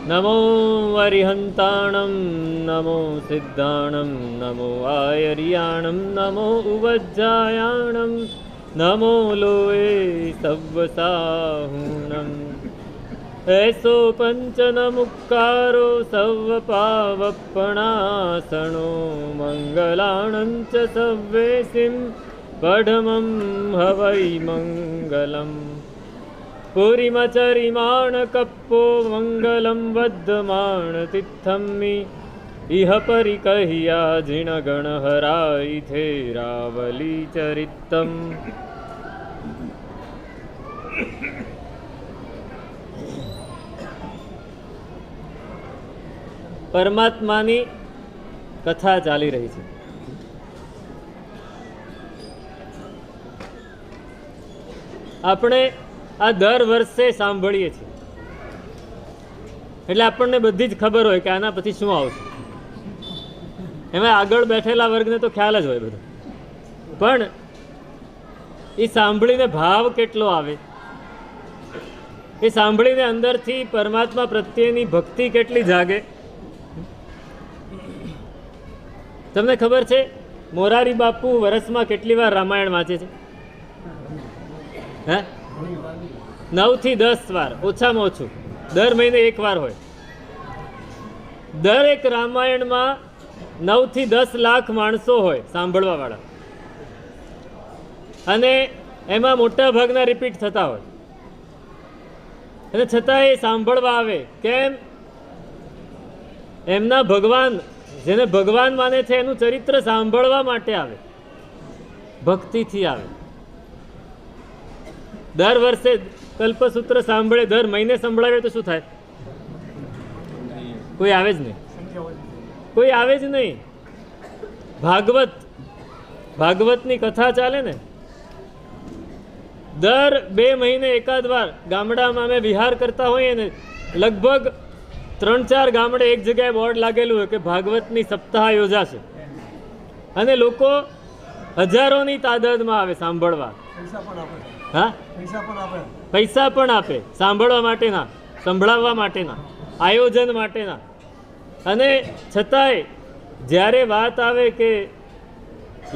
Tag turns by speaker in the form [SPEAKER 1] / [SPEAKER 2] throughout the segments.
[SPEAKER 1] નમો અરિહંતાણમ નમો સિદ્ધાણમ નમો આયર્યાણમ નમો ઉવજ્જાયાણમ નમો લોએ સવ્વસાહૂણમ એસો પંચનમુક્કારો સવ્વપાવપણાસણો મંગલાણં ચ સવ્વેસિં પઢમં હવૈ મંગલમ પુરીમચરિમાણ કપ્પો મંગલમ વદ્ધમાણ તિથમ્મિ ઇહ પરિકહ્યા જીણગણ હરાઈ થે રાવલી ચરિતમ. પરમાત્માની કથા ચાલી રહી છે. આપણે આ દર વર્ષે સાંભળીએ છીએ એટલે આપણને બધી જ ખબર હોય કે આના પછી શું આવશે. એમાં આગળ બેઠેલા વર્ગને તો ખ્યાલ જ હોય બધું, પણ એ સાંભળીને ભાવ કેટલો આવે, એ સાંભળીને અંદરથી પરમાત્મા પ્રત્યેની ભક્તિ કેટલી જાગે. તમને ખબર છે મોરારી બાપુ વર્ષમાં કેટલી વાર રામાયણ વાંચે છે? હે, 9 થી 10 વાર, ઓછામાં ઓછું. દર મહિને 1 વાર હોય. દરેક રામાયણમાં 9 થી 10 લાખ માણસો હોય સાંભળવા વાળા, અને એમાં મોટા ભાગના રિપીટ થતા હોય, અને છતાં એ સાંભળવા આવે. કેમ? એમના ભગવાન, જેને ભગવાન માને છે, એનું ચરિત્ર સાંભળવા માટે આવે, ભક્તિથી આવે. દર વર્ષે કલ્પસૂત્ર સાંભળે, દર મહિને સંભળાવે તો શું થાય? કોઈ આવે જ નહીં, કોઈ આવે જ નહીં. ભાગવતની કથા ચાલે ને, દર 2 મહિને એકાદ વાર ગામડામાં અમે વિહાર કરતા હોઈએ ને, લગભગ 3-4 ગામડે એક જગ્યાએ બોર્ડ લાગેલું હોય કે ભાગવતની સપ્તાહ યોજાશે, અને લોકો હજારોની તાદાદમાં આવે સાંભળવા. હા, પૈસા પણ આપે સાંભળવા માટેના, સંભળાવવા માટેના, આયોજન માટેના. અને છતાંય જ્યારે વાત આવે કે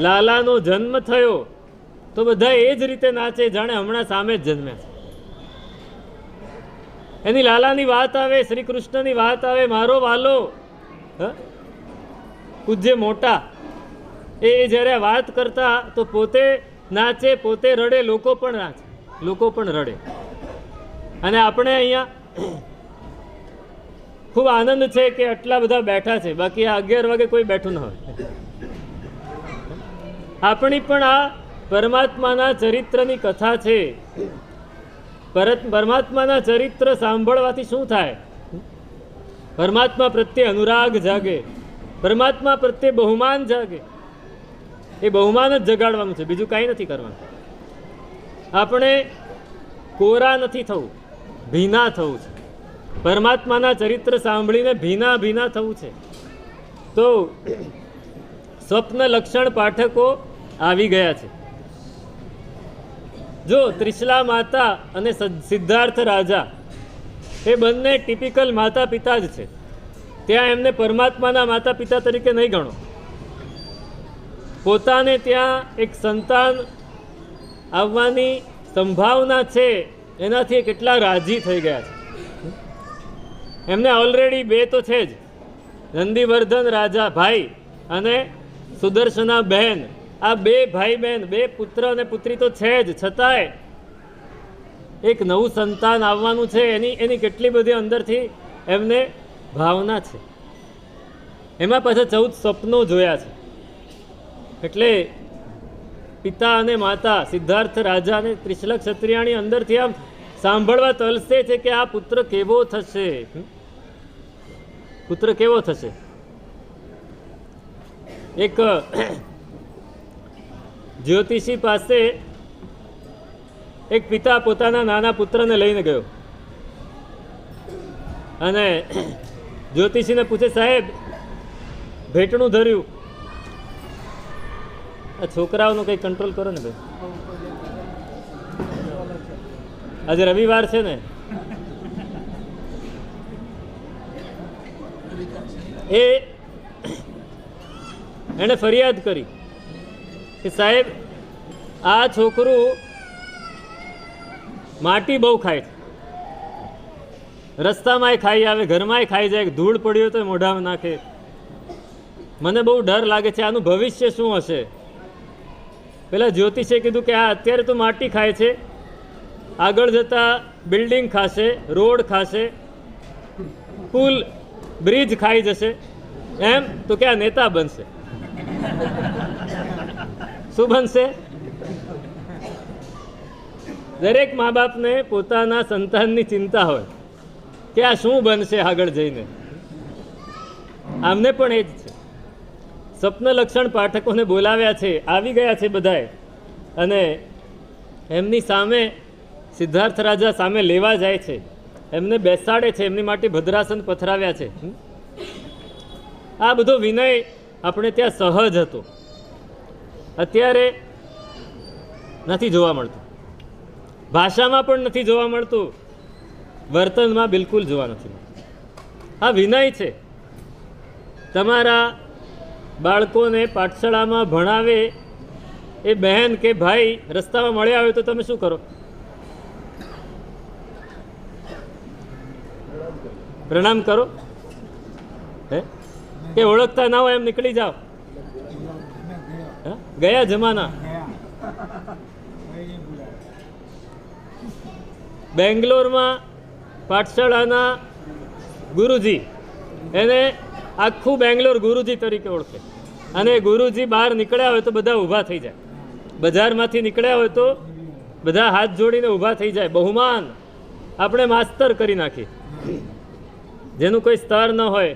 [SPEAKER 1] લાલાનો જન્મ થયો તો બધા એ જ રીતે નાચે જાણે હમણાં સામે જ જન્મ્યા છે. એની લાલાની વાત આવે, શ્રી કૃષ્ણની વાત આવે, મારો વાલો પૂજ્ય મોટા, એ જ્યારે વાત કરતા તો પોતે નાચે, પોતે રડે, લોકો પણ નાચે, લોકો પણ રડે. અને આપણે અહીંયા ખૂબ આનંદ છે કે આટલા બધા બેઠા છે, બાકી આ 11 વાગે કોઈ બેઠું ન હોય. આપણી પણ આ પરમાત્માના ચરિત્રની કથા છે. પરમાત્માના ચરિત્ર સાંભળવાથી શું થાય? પરમાત્મા પ્રત્યે અનુરાગ જાગે, પરમાત્મા પ્રત્યે બહુમાન જાગે. એ બહુમાન જ જગાડવાનું છે, બીજું કાંઈ નથી કરવાનું. આપણે કોરા નથી થવું, ભીના થવું છે. પરમાત્માના ચરિત્ર સાંભળીને ભીના ભીના થવું છે. તો સ્વપ્ન લક્ષણ પાઠકો આવી ગયા છે. જો ત્રિશલા માતા અને સિદ્ધાર્થ રાજા, એ બંને ટિપિકલ માતા પિતા જ છે. ત્યાં એમને પરમાત્માના માતા પિતા તરીકે નહીં ગણો. પોતાને ત્યાં એક સંતાન આવવાની સંભાવના છે એનાથી કેટલા રાજી થઈ ગયા છે. એમને ઓલરેડી 2 તો છે જ, નંદીવર્ધન રાજા ભાઈ અને સુદર્શના બહેન. આ 2 ભાઈ બહેન, 2 પુત્ર અને પુત્રી તો છે જ, છતાંય એક નવું સંતાન આવવાનું છે, એની કેટલી બધી અંદરથી એમને ભાવના છે. એમાં પાછા 14 સ્વપ્નો જોયા છે. એટલે પિતા અને માતા, સિદ્ધાર્થ રાજા અને ત્રિશલા ક્ષત્રિયાણી અંદરથી આમ સાંભળવા તલસે છે કે આ પુત્ર કેવો થશે, પુત્ર કેવો થશે. એક જ્યોતિષી પાસે એક પિતા પોતાના નાના પુત્રને લઈને ગયો અને જ્યોતિષીને પૂછે, સાહેબ ભેટણું ધર્યું, આ છોકરાઓનું કંઈ કંટ્રોલ કરો ને ભાઈ, આજે રવિવાર છે ને, એ એણે ફરિયાદ કરી કે સાહેબ આ છોકરું માટી બહુ ખાય છે, રસ્તામાંય ખાઈ આવે, ઘરમાંય ખાઈ જાય, ધૂળ પડ્યો તો મોઢામાં નાખે. મને બહુ ડર લાગે છે, આનું ભવિષ્ય શું હશે? પેલા જ્યોતિષે કીધું કે આ અત્યારે તો માટી ખાય છે, આગળ જતા બિલ્ડિંગ ખાશે, રોડ ખાશે, પુલ બ્રિજ ખાઈ જશે, એમ તો કે આ નેતા બનશે. શું બનશે? દરેક મા બાપને પોતાના સંતાનની ચિંતા હોય કે આ શું બનશે આગળ જઈને. આમને પણ એ જ છે. સ્વપ્ન લક્ષણ પાઠકોને બોલાવ્યા છે, આવી ગયા છે બધાએ, અને એમની સામે સિદ્ધાર્થ રાજા સામે લેવા જાય છે, એમને બેસાડે છે, એમની માટે ભદ્રાસન પથરાવ્યા છે. આ બધો વિનય આપણે ત્યાં સહજ હતો, અત્યારે નથી જોવા મળતું. ભાષામાં પણ નથી જોવા મળતું, વર્તનમાં બિલકુલ જોવા નથી મળતું. આ વિનય છે. તમારા બાળકોને પાઠશાળામાં ભણાવે એ બહેન કે ભાઈ રસ્તામાં મળ્યા હોય તો તમે શું કરો? પ્રણામ કરો? હે કે ઓળખતા ના હોય એમ નીકળી જાઓ? ગયા જમાના. બેંગ્લોરમાં પાઠશાળાના ગુરુજી, એને આખું બેંગ્લોર ગુરુજી તરીકે ઓળખે, અને ગુરુજી બહાર નીકળ્યા હોય તો બધા ઊભા થઈ જાય. બજારમાંથી નીકળ્યા હોય તો બધા હાથ જોડીને ઊભા થઈ જાય. બહુમાન આપણે માસ્તર કરી નાખી, જેનું કોઈ સ્તર ન હોય.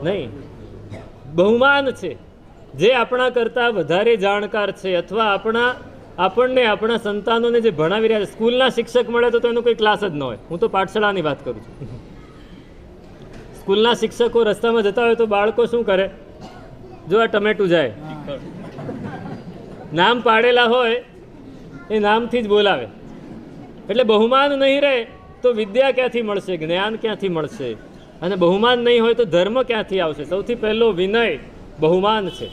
[SPEAKER 1] નહીં, બહુમાન છે જે આપણા કરતાં વધારે જાણકાર છે, અથવા આપણને આપણા સંતાનોને જે ભણાવી રહ્યા છે. સ્કૂલના શિક્ષક મળે તો એનો કોઈ ક્લાસ જ ન હોય. હું તો પાઠશાળાની વાત કરું છું. સ્કૂલના શિક્ષકો રસ્તામાં જતા હોય તો બાળકો શું કરે? જો આ ટમેટું જાય, નામ પાડેલા હોય એ નામથી જ બોલાવે. એટલે બહુમાન નહીં રહે તો વિદ્યા ક્યાંથી મળશે, જ્ઞાન ક્યાંથી મળશે? અને બહુમાન નહીં હોય તો ધર્મ ક્યાંથી આવશે? સૌથી પહેલો વિનય બહુમાન છે.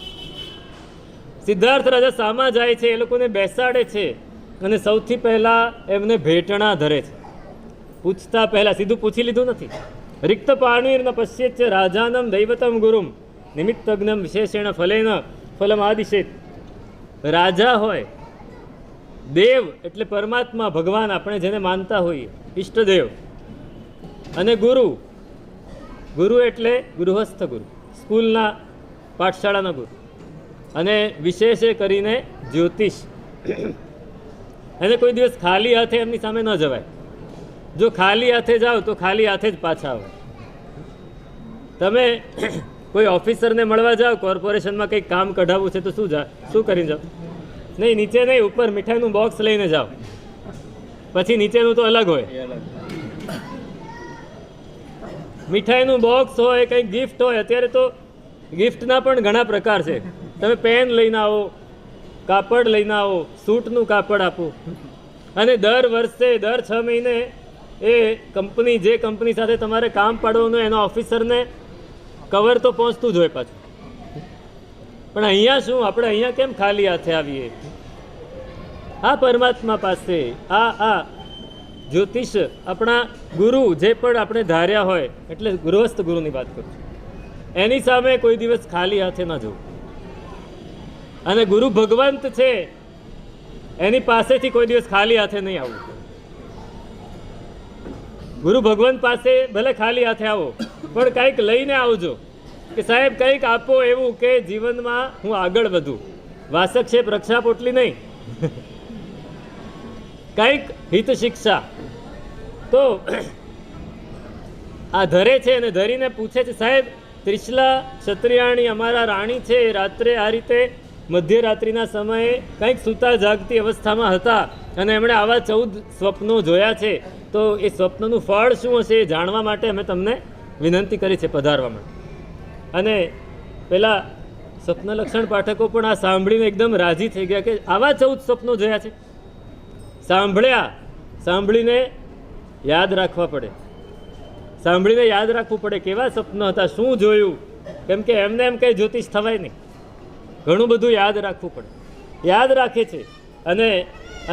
[SPEAKER 1] સિદ્ધાર્થ રાજા સામા જાય છે, એ લોકોને બેસાડે છે, અને સૌથી પહેલાં એમને ભેટણા ધરે છે. પૂછતા પહેલાં સીધું પૂછી લીધું નથી. રિક્ત પાણીર્ન પશ્યેચ્ચ રાજાનમ દૈવતમ ગુરુમ નિમિત્તજ્ઞમ વિશેષેણ ફલેન ફલમ આદિશેત. રાજા હોય, દેવ એટલે પરમાત્મા, ભગવાન, આપણે જેને માનતા હોઈએ, ઈષ્ટદેવ, અને ગુરુ, ગુરુ એટલે ગૃહસ્થ ગુરુ, સ્કૂલના પાઠશાળાના ગુરુ, અને વિશેષે કરીને જ્યોતિષ. એને કોઈ દિવસ ખાલી હાથે એમની સામે ન જવાય. જો ખાલી હાથે જાઓ તો ખાલી હાથે જ પાછા આવે. તમે કોઈ ઓફિસરને મળવા જાઓ, કોર્પોરેશનમાં કંઈક કામ કઢાવવું છે તો શું કરીને જાઓ? નહીં, નીચે નહીં, ઉપર મીઠાઈનું બોક્સ લઈને જાઓ. પછી નીચેનું તો અલગ હોય. મીઠાઈનું બોક્સ હોય, કંઈક ગિફ્ટ હોય. અત્યારે તો ગિફ્ટના પણ ઘણા પ્રકાર છે. તમે પેન લઈને આવો, કાપડ લઈને આવો, સૂટનું કાપડ આપો, અને દર વર્ષે દર 6 મહિને એ કંપની, જે કંપની સાથે તમારે કામ પાડવાનું એના ઓફિસરને કવર તો પહોંચતું જ હોય પાછું. પણ અહીંયા શું, આપણે અહીંયા કેમ ખાલી હાથે આવીએ? આ પરમાત્મા પાસે, આ જ્યોતિષ, આપણા ગુરુ, જે પણ આપણે ધાર્યા હોય, એટલે ગૃહસ્થ ગુરુની વાત કરું છું, એની સામે કોઈ દિવસ ખાલી હાથે ન જવું. અને ગુરુ ભગવંત છે, એની પાસેથી કોઈ દિવસ ખાલી હાથે નહીં આવવું. ગુરુ ભગવંત પાસે ભલે ખાલી હાથે આવો, પણ કંઈક લઈને આવજો કે સાહેબ કંઈક આપો, એવું કે જીવનમાં હું આગળ વધું. વાસક્ષેપ રક્ષા પોટલી નહીં, કંઈક હિત શિક્ષા. તો આ ધરે છે, અને ધરીને પૂછે છે, સાહેબ ત્રિશલા ક્ષત્રિયાણી અમારા રાણી છે, રાત્રે આ રીતે મધ્યરાત્રિના સમયે કંઈક સૂતા જાગતી અવસ્થામાં હતા, અને એમણે આવા 14 સ્વપ્નો જોયા છે. તો એ સ્વપ્નનું ફળ શું હશે એ જાણવા માટે અમે તમને વિનંતી કરી છે પધારવા માટે. અને પેલા સ્વપ્ન લક્ષણ પાઠકો પણ આ સાંભળીને એકદમ રાજી થઈ ગયા કે આવા 14 સ્વપ્નો જોયા છે. સાંભળીને યાદ રાખવા પડે. સાંભળીને યાદ રાખવું પડે કેવા સ્વપ્ન હતા, શું જોયું, કેમ કે એમને એમ કંઈ જ્યોતિષ થવાય નહીં. ઘણું બધું યાદ રાખવું પડે. યાદ રાખે છે અને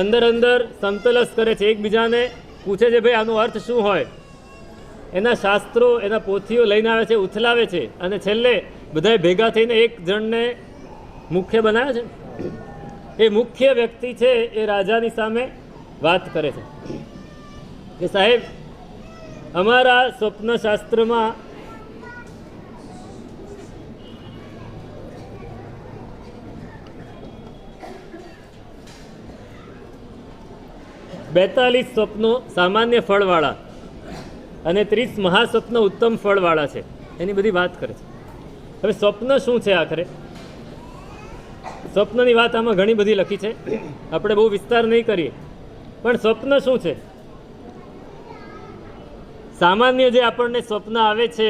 [SPEAKER 1] અંદર અંદર સંતલસ કરે છે, એકબીજાને પૂછે છે ભાઈ આનો અર્થ શું હોય. એના શાસ્ત્રો, એના પોથીઓ લઈને આવે છે, ઉથલાવે છે અને છેલ્લે બધાએ ભેગા થઈને એક જણને મુખ્ય બનાવે છે. એ મુખ્ય વ્યક્તિ છે એ રાજાની સામે વાત કરે છે કે સાહેબ, અમારા સ્વપ્નશાસ્ત્રમાં બેતાલીસ સ્વપ્નો સામાન્ય ફળવાળા અને 30 મહાસ્વપ્ન ઉત્તમ ફળવાળા છે. એની બધી વાત કરે છે. હવે સ્વપ્ન શું છે આખરે? સ્વપ્નની વાત આમાં ઘણી બધી લખી છે, આપણે બહુ વિસ્તાર નહીં કરીએ. પણ સ્વપ્ન શું છે? સામાન્ય જે આપણને સ્વપ્ન આવે છે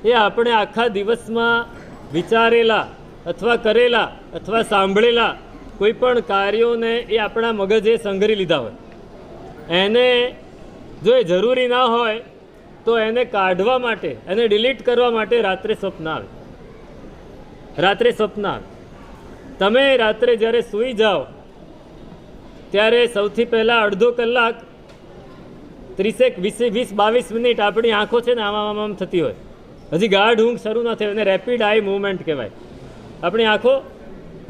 [SPEAKER 1] એ આપણે આખા દિવસમાં વિચારેલા અથવા કરેલા અથવા સાંભળેલા કોઈ પણ કાર્યોને એ આપણા મગજે સંઘરી લીધા હોય. એને જો એ જરૂરી ના હોય તો એને કાઢવા માટે, એને ડિલીટ કરવા માટે રાત્રે સ્વપ્ન આવે. રાત્રે સ્વપ્ન આવે. તમે રાત્રે જ્યારે સૂઈ જાઓ ત્યારે સૌથી પહેલાં અડધો કલાક 30-20-22 મિનિટ આપણી આંખો છે ને આમ થતી હોય, હજી ગાઢ ઊંઘ શરૂ ન થાય, એને રેપિડ આઈ મૂવમેન્ટ કહેવાય આપણી આંખો.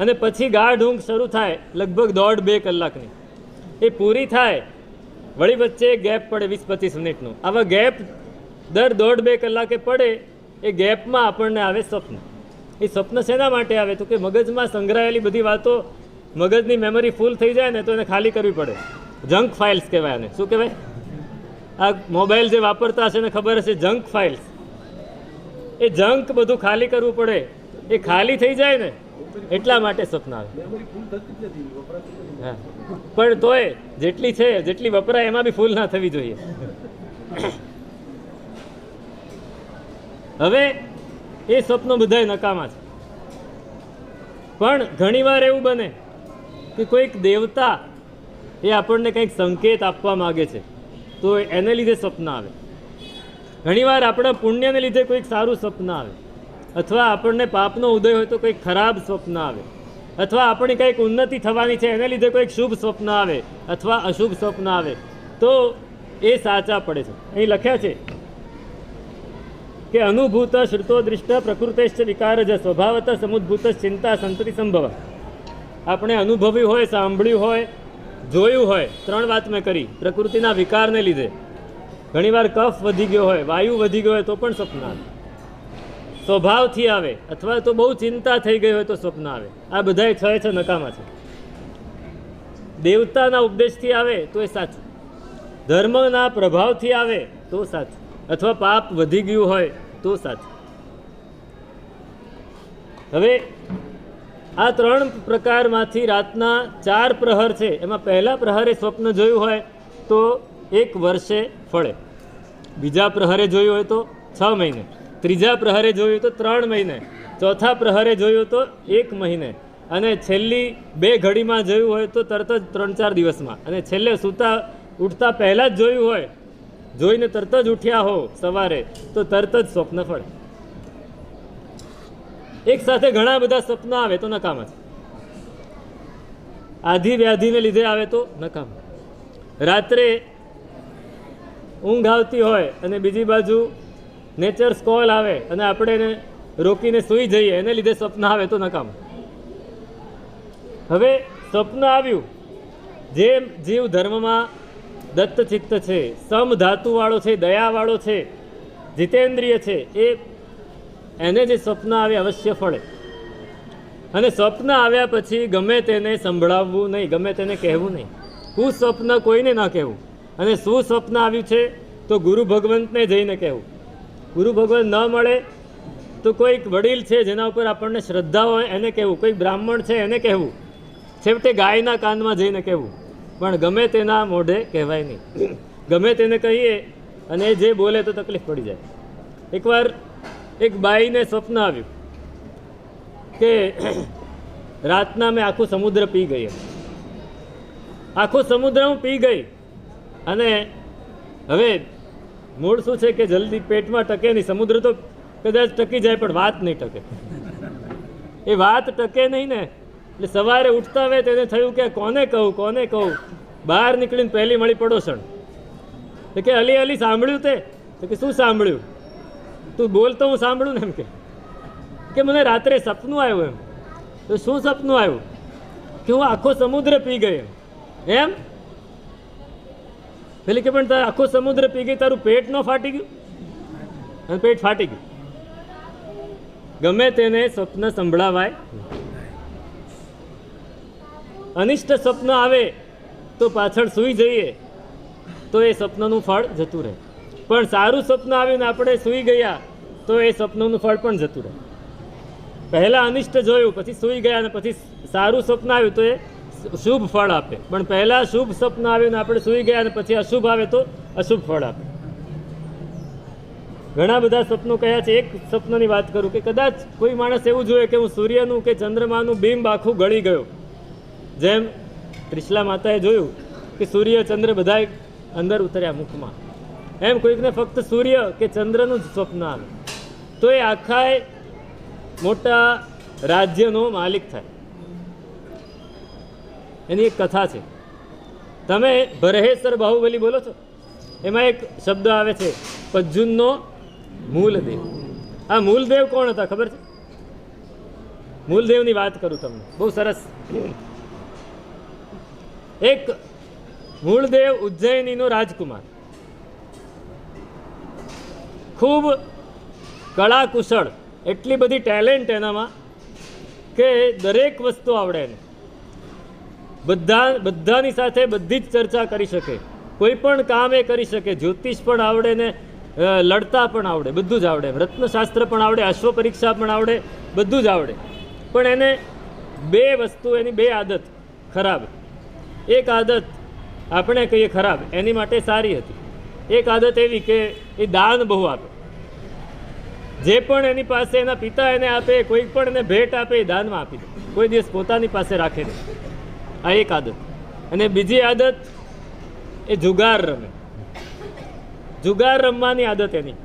[SPEAKER 1] અને પછી ગાઢ ઊંઘ શરૂ થાય લગભગ 1.5-2 કલાકની. એ પૂરી થાય વળી વચ્ચે ગેપ પડે 20-25 મિનિટનો. આવા ગેપ દર 1.5-2 કલાકે પડે. એ ગેપમાં આપણને આવે સ્વપ્ન. એ સ્વપ્ન શેના માટે આવે? તો કે મગજમાં સંગ્રહાયેલી બધી વાતો, મગજની મેમરી ફૂલ થઈ જાય ને તો એને ખાલી કરવી પડે. જંક ફાઇલ્સ કહેવાય આને. શું કહેવાય? આ મોબાઈલ જે વાપરતા હશે ને ખબર હશે, જંક ફાઇલ્સ. એ જંક બધું ખાલી કરવું પડે. એ ખાલી થઈ જાય ને એટલા માટે સ્વપ્ન આવે. હા, પણ તોય જેટલી છે, જેટલી વપરાય એમાં બી ફૂલ ના થવી જોઈએ. હવે એ સ્વપ્નો બધાય નકામા છે. પણ ઘણીવાર એવું બને કે કોઈક દેવતા એ આપણને કંઈક સંકેત આપવા માગે છે તો એને લીધે સ્વપ્ન આવે. ઘણીવાર આપણા પુણ્યને લીધે કોઈક સારું સ્વપ્ન આવે, અથવા આપણને પાપનો ઉદય હોય તો કંઈક ખરાબ સ્વપ્ન આવે, અથવા આપણી કંઈક ઉન્નતિ થવાની છે એને લીધે કોઈક શુભ સ્વપ્ન આવે અથવા અશુભ સ્વપ્ન આવે તો એ સાચા પડે છે. અહીં લખ્યા છે કે અનુભૂત શ્રુતો દૃષ્ટ પ્રકૃતિશ્ચ વિકારજ સ્વભાવત સમુદ્ભૂત ચિંતા સંતતિ સંભવ. આપણે અનુભવ્યું હોય, સાંભળ્યું હોય, જોયું હોય. 3 વાત મેં કરી. પ્રકૃતિના વિકારને લીધે ઘણીવાર કફ વધી ગયો હોય, વાયુ વધી ગયો હોય તો પણ સ્વપ્ન આવે. સ્વભાવથી આવે અથવા તો બહુ ચિંતા થઈ ગઈ હોય તો સ્વપ્ન આવે. આ બધાય 6 નકામા છે. દેવતાના ઉપદેશથી આવે તો એ સાચું, ધર્મના પ્રભાવથી આવે તો સાચું, અથવા પાપ વધી ગયું હોય તો સાચું. હવે આ 3 પ્રકારમાંથી રાતના 4 પ્રહર છે, એમાં પહેલા પ્રહરે સ્વપ્ન જોયું હોય તો 1 વર્ષે ફળે, બીજા પ્રહરે જોયું હોય તો 6 મહિને, ત્રીજા પ્રહરે જોયું તો 3 મહિને, ચોથા પ્રહરે જોયું તો 1 મહિને, અને છેલ્લી 2 ઘડીમાં જોયું હોય તો તરત જ 3-4 દિવસમાં, અને છેલ્લે સૂતા ઉઠતા પહેલાં જ જોયું હોય, જોઈને તરત જ ઉઠ્યા હો સવારે તો તરત જ સ્વપ્ન ફળે. એક સાથે ઘણા બધા સ્વપ્ન આવે તો નકામા છે. આધિ વ્યાધિને લીધે આવે તો નકામા. રાત્રે ઊંઘ આવતી હોય અને બીજી બાજુ નેચર્સ કોલ આવે અને આપણે એને રોકીને સૂઈ જઈએ, એને લીધે સ્વપ્ન આવે તો નકામા. હવે સ્વપ્ન આવ્યું, જે જીવ ધર્મમાં દત્તચિત્ત છે, સમ ધાતુવાળો છે, દયાવાળો છે, જીતેન્દ્રિય છે, એને જે સ્વપ્ન આવે અવશ્ય ફળે. અને સ્વપ્ન આવ્યા પછી ગમે તેને સંભળાવવું નહીં, ગમે તેને કહેવું નહીં. કુસ્વપ્ન કોઈને ના કહેવું. અને શું સ્વપ્ન આવ્યું છે તો ગુરુ ભગવંતને જઈને કહેવું. ગુરુ ભગવંત ન મળે તો કોઈક વડીલ છે જેના ઉપર આપણને શ્રદ્ધા હોય એને કહેવું, કોઈક બ્રાહ્મણ છે એને કહેવું, છેવટે ગાયના કાનમાં જઈને કહેવું. પણ ગમે તેના મોઢે કહેવાય નહીં. ગમે તેને કહીએ અને જે બોલે તો તકલીફ પડી જાય. એકવાર એક બાઈને સ્વપ્ન આવ્યું કે રાતના મેં આખું સમુદ્ર પી ગઈ, આખું સમુદ્ર હું પી ગઈ, અને હવે મૂળ શું છે કે જલ્દી પેટમાં ટકે નહીં. સમુદ્ર તો કદાચ ટકી જાય પણ વાત નહીં ટકે. એ વાત ટકે નહીં ને એટલે સવારે ઉઠતા હોય તેને થયું કે કોને કહું. બહાર નીકળીને પહેલી મળી પડોશણ તો કે અલી સાંભળ્યું તે? તો કે શું સાંભળ્યું? તું બોલ તો હું સાંભળું ને. એમ કે મને રાત્રે સપનું આવ્યું. એમ તો શું સપનું આવ્યું? કે હું આખો સમુદ્ર પી ગઈ. એમ પેલી કે પણ તારે આખો સમુદ્ર પી ગઈ, તારું પેટ ન ફાટી ગયું? અને પેટ ફાટી ગયું. ગમે તેને સ્વપ્ન સંભળાવાય. અનિષ્ટ સ્વપ્ન આવે તો પાછળ સૂઈ જઈએ તો એ સ્વપ્નનું ફળ જતું રહે. પણ સારું સ્વપ્ન આવીને આપણે સૂઈ ગયા તો એ સ્વપ્નનું ફળ પણ જતું રહે. પહેલાં અનિષ્ટ જોયું, પછી સૂઈ ગયા, અને પછી સારું સ્વપ્ન આવ્યું તો એ શુભ ફળ આપે. પણ પહેલાં શુભ સ્વપ્ન આવ્યું ને આપણે સૂઈ ગયા અને પછી અશુભ આવે તો અશુભ ફળ આપે. ઘણા બધા સ્વપ્નો કયા છે. એક સ્વપ્નની વાત કરું કે કદાચ કોઈ માણસ એવું જોઈએ કે હું સૂર્યનું કે ચંદ્રમાનું બિંબ આખું ગળી ગયો. જેમ ત્રિશલા માતાએ જોયું કે સૂર્ય ચંદ્ર બધાય અંદર ઉતર્યા મુખમાં, એમ કોઈકને ફક્ત સૂર્ય કે ચંદ્રનું જ સ્વપ્ન આવે તો એ આખા મોટા રાજ્યનો માલિક થાય. એની એક કથા છે. તમે ભરેસર બાહુબલી બોલો છો, એમાં એક શબ્દ આવે છે પજ્જુનનો મૂલદેવ. આ મૂલદેવ કોણ હતા ખબર છે? મૂલદેવની વાત કરું તમને, બહુ સરસ. એક મૂળદેવ ઉજ્જૈનીનો રાજકુમાર, ખૂબ કળા કુશળ, એટલી બધી ટેલેન્ટ એનામાં કે દરેક વસ્તુ આવડે એને. બધાની સાથે બધી જ ચર્ચા કરી શકે, કોઈ પણ કામ એ કરી શકે. જ્યોતિષ પણ આવડે ને લડતા પણ આવડે, બધું જ આવડે. રત્નશાસ્ત્ર પણ આવડે, અશ્વ પરીક્ષા પણ આવડે, બધું જ આવડે. પણ એને બે વસ્તુ, એની બે આદત ખરાબ. એક આદત આપણે કહીએ ખરાબ, એની માટે સારી હતી. એક આદત એવી કે એ દાન બહુ આપે. જે પણ એની પાસે એના પિતા એને આપે, કોઈ પણ એને ભેટ આપે એ દાનમાં આપી દે, કોઈ દિવસ પોતાની પાસે રાખે નહીં. આ એક આદત. અને બીજી આદત એ જુગાર રમે. જુગાર રમવાની આદત એની.